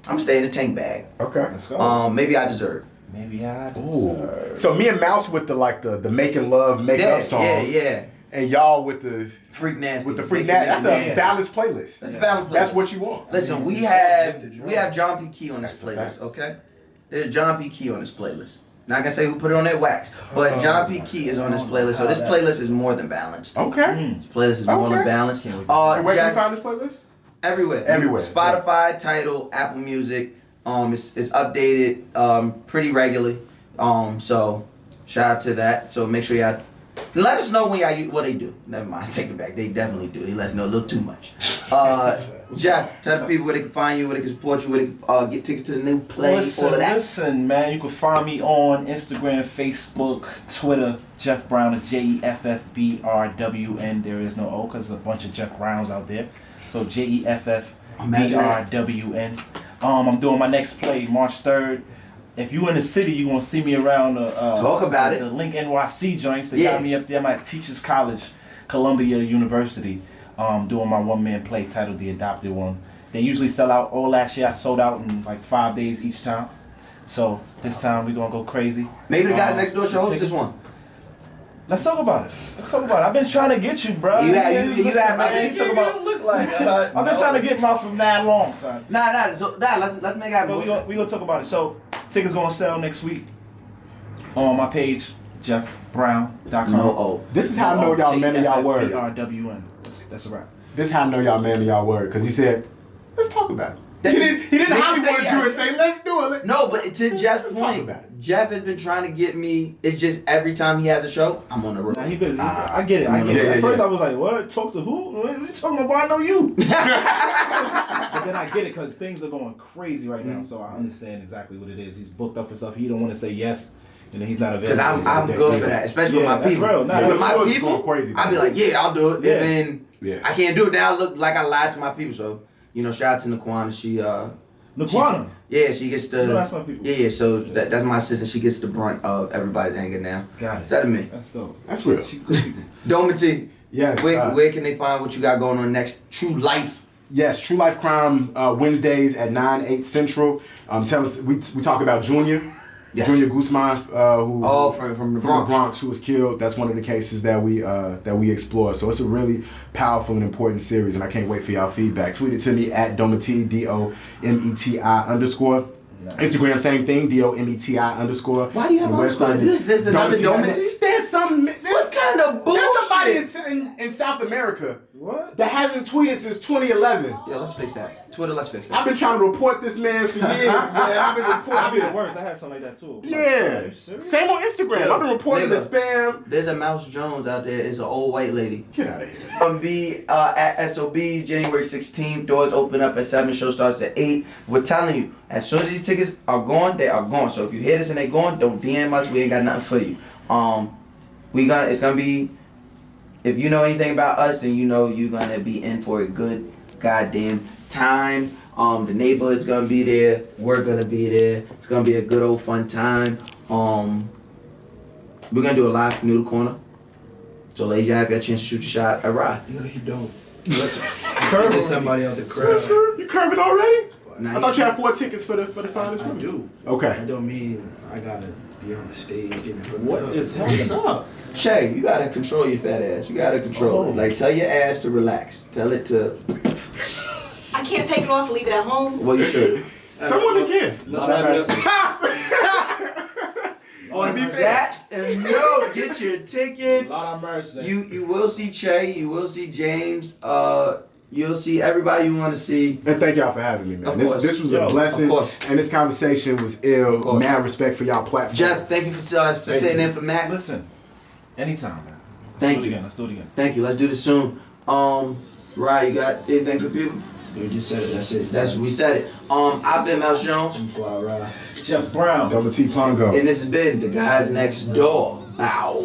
I'm staying in the tank bag. Okay. Let's go. Maybe I deserve. Maybe I Ooh. deserve. So me and Mouse with the making love, make up songs. Yeah. And y'all with the Freak nasty. freak that. That's a Yeah. balanced playlist. That's a balanced That's playlist. what you want. Listen, we have John P. Key on this That's a playlist, fact. okay? There's John P. Key on this playlist. Not gonna say who put it on that wax, but John P. Key is on this playlist, so this playlist is more than balanced. Okay. This playlist is more than Okay. balanced. And where can we Jack- find this playlist? Everywhere. Everywhere. Spotify, Tidal, Apple Music. It's updated pretty regularly. So shout out to that. So make sure y'all Let us know when what they do. Never mind, take it back. They definitely do. They let us know a little too much. Jeff, tell the people where they can find you, where they can support you, where they can get tickets to the new play, all of that. Listen, man, you can find me on Instagram, Facebook, Twitter. Jeff Brown is JEFFBRWN. There is no O because there's a bunch of Jeff Browns out there. So JEFFBRWN. I'm doing my next play March 3rd. If you in the city, you're going to see me around talk about the Link NYC joints. They got me up there. I'm at Teachers College, Columbia University, doing my one-man play titled The Adopted One. They usually sell out. All last year I sold out in like 5 days each time. So this time we're going to go crazy. Maybe the guys next door should host this one. Let's talk about it. I've been trying to get you, bro. You have I've been trying to get my from now long, son. Nah. So, let's make it happen. We gonna talk about it. So tickets gonna sell next week on my page, jeffbrown.com. No. This is how I know y'all man of y'all word. JEFFBRWN. That's a wrap. This is how I know y'all man of y'all word. Because he said, let's talk about it. He didn't Hollywood you and say, let's do it. No, but to Jeff's Let's talk point, about it. Jeff has been trying to get me. It's just every time he has a show, I'm on the road. Nah, he busy. I get it. At first I was like, what? Talk to who? What are you talking about? I know you. But then I get it because things are going crazy right now. So I understand exactly what it is. He's booked up for stuff. He don't want to say yes. And then he's not available. Because I'm good for that, especially with my people. Real. Nah, with my it's people, going crazy, I be like, yeah, I'll do it. Yeah. And then I can't do it. Now I look like I lied to my people. So, shout out to Naquana. Naquana? She gets the. No, that's my people. Yeah. So that's my assistant. She gets the brunt of everybody's anger now. Got it. Is that me? That's dope. That's real. Dometi. Yes. Where can they find what you got going on next? True Life. Yes, True Life Crime Wednesdays at 9/8 Central. Tell us, we talk about Junior. Yes. Junior Guzman, who from the Bronx, who was killed. That's one of the cases that we explore. So it's a really powerful and important series, and I can't wait for y'all feedback. Tweet it to me at Dometi DOMETI_. Instagram, same thing, DOMETI_. Why do you have the all website this? There's another Dometi? There's some. What kind of bullshit? There's somebody in South America What? that hasn't tweeted since 2011. Yeah, let's fix that. Twitter, let's fix that. I've been trying to report this man for years, man. I'll be the worst. I had something like that too. Yeah. Same on Instagram. Yo, I've been reporting the spam. There's a Mouse Jones out there. It's an old white lady. Get out of here. Gonna be at SOBs January 16th. Doors open up at 7. Show starts at 8. We're telling you, as soon as these tickets are gone, they are gone. So if you hear this and they gone, don't DM us. We ain't got nothing for you. It's gonna be. If you know anything about us, then you know you're gonna be in for a good goddamn time. The neighborhood's gonna be there. We're gonna be there. It's gonna be a good old fun time. We're gonna do a live noodle corner. So ladies, you have a chance to shoot your shot. Alright. You don't. Curving somebody out the crowd. You curving already? Nah, I thought you had 4 tickets for the finals. I do. Okay. That don't mean I gotta be on the stage getting put What up. is happening? Che, you gotta control your fat ass. You gotta control it. Like, tell your ass to relax. Tell it to. I can't take it off and leave it at home. Well, you should. Someone again. Let's wrap it up. On that, and get your tickets. Lord have mercy. You will see Che. You will see James. You'll see everybody you want to see. And thank y'all for having me, man. Of This course. was a blessing, Of course. and this conversation was ill. Of course. Mad respect for y'all platform. Jeff, thank you for sitting in for Mac. Listen, anytime, man. Thank you. Let's do it again. Thank you. Let's do this soon. Ryan, you got anything for people? We just said it. That's it. We said it. I've been Mouse Jones, I'm Flyry. Jeff Brown. Dometi Pongo. and this has been the guys next door. Ow.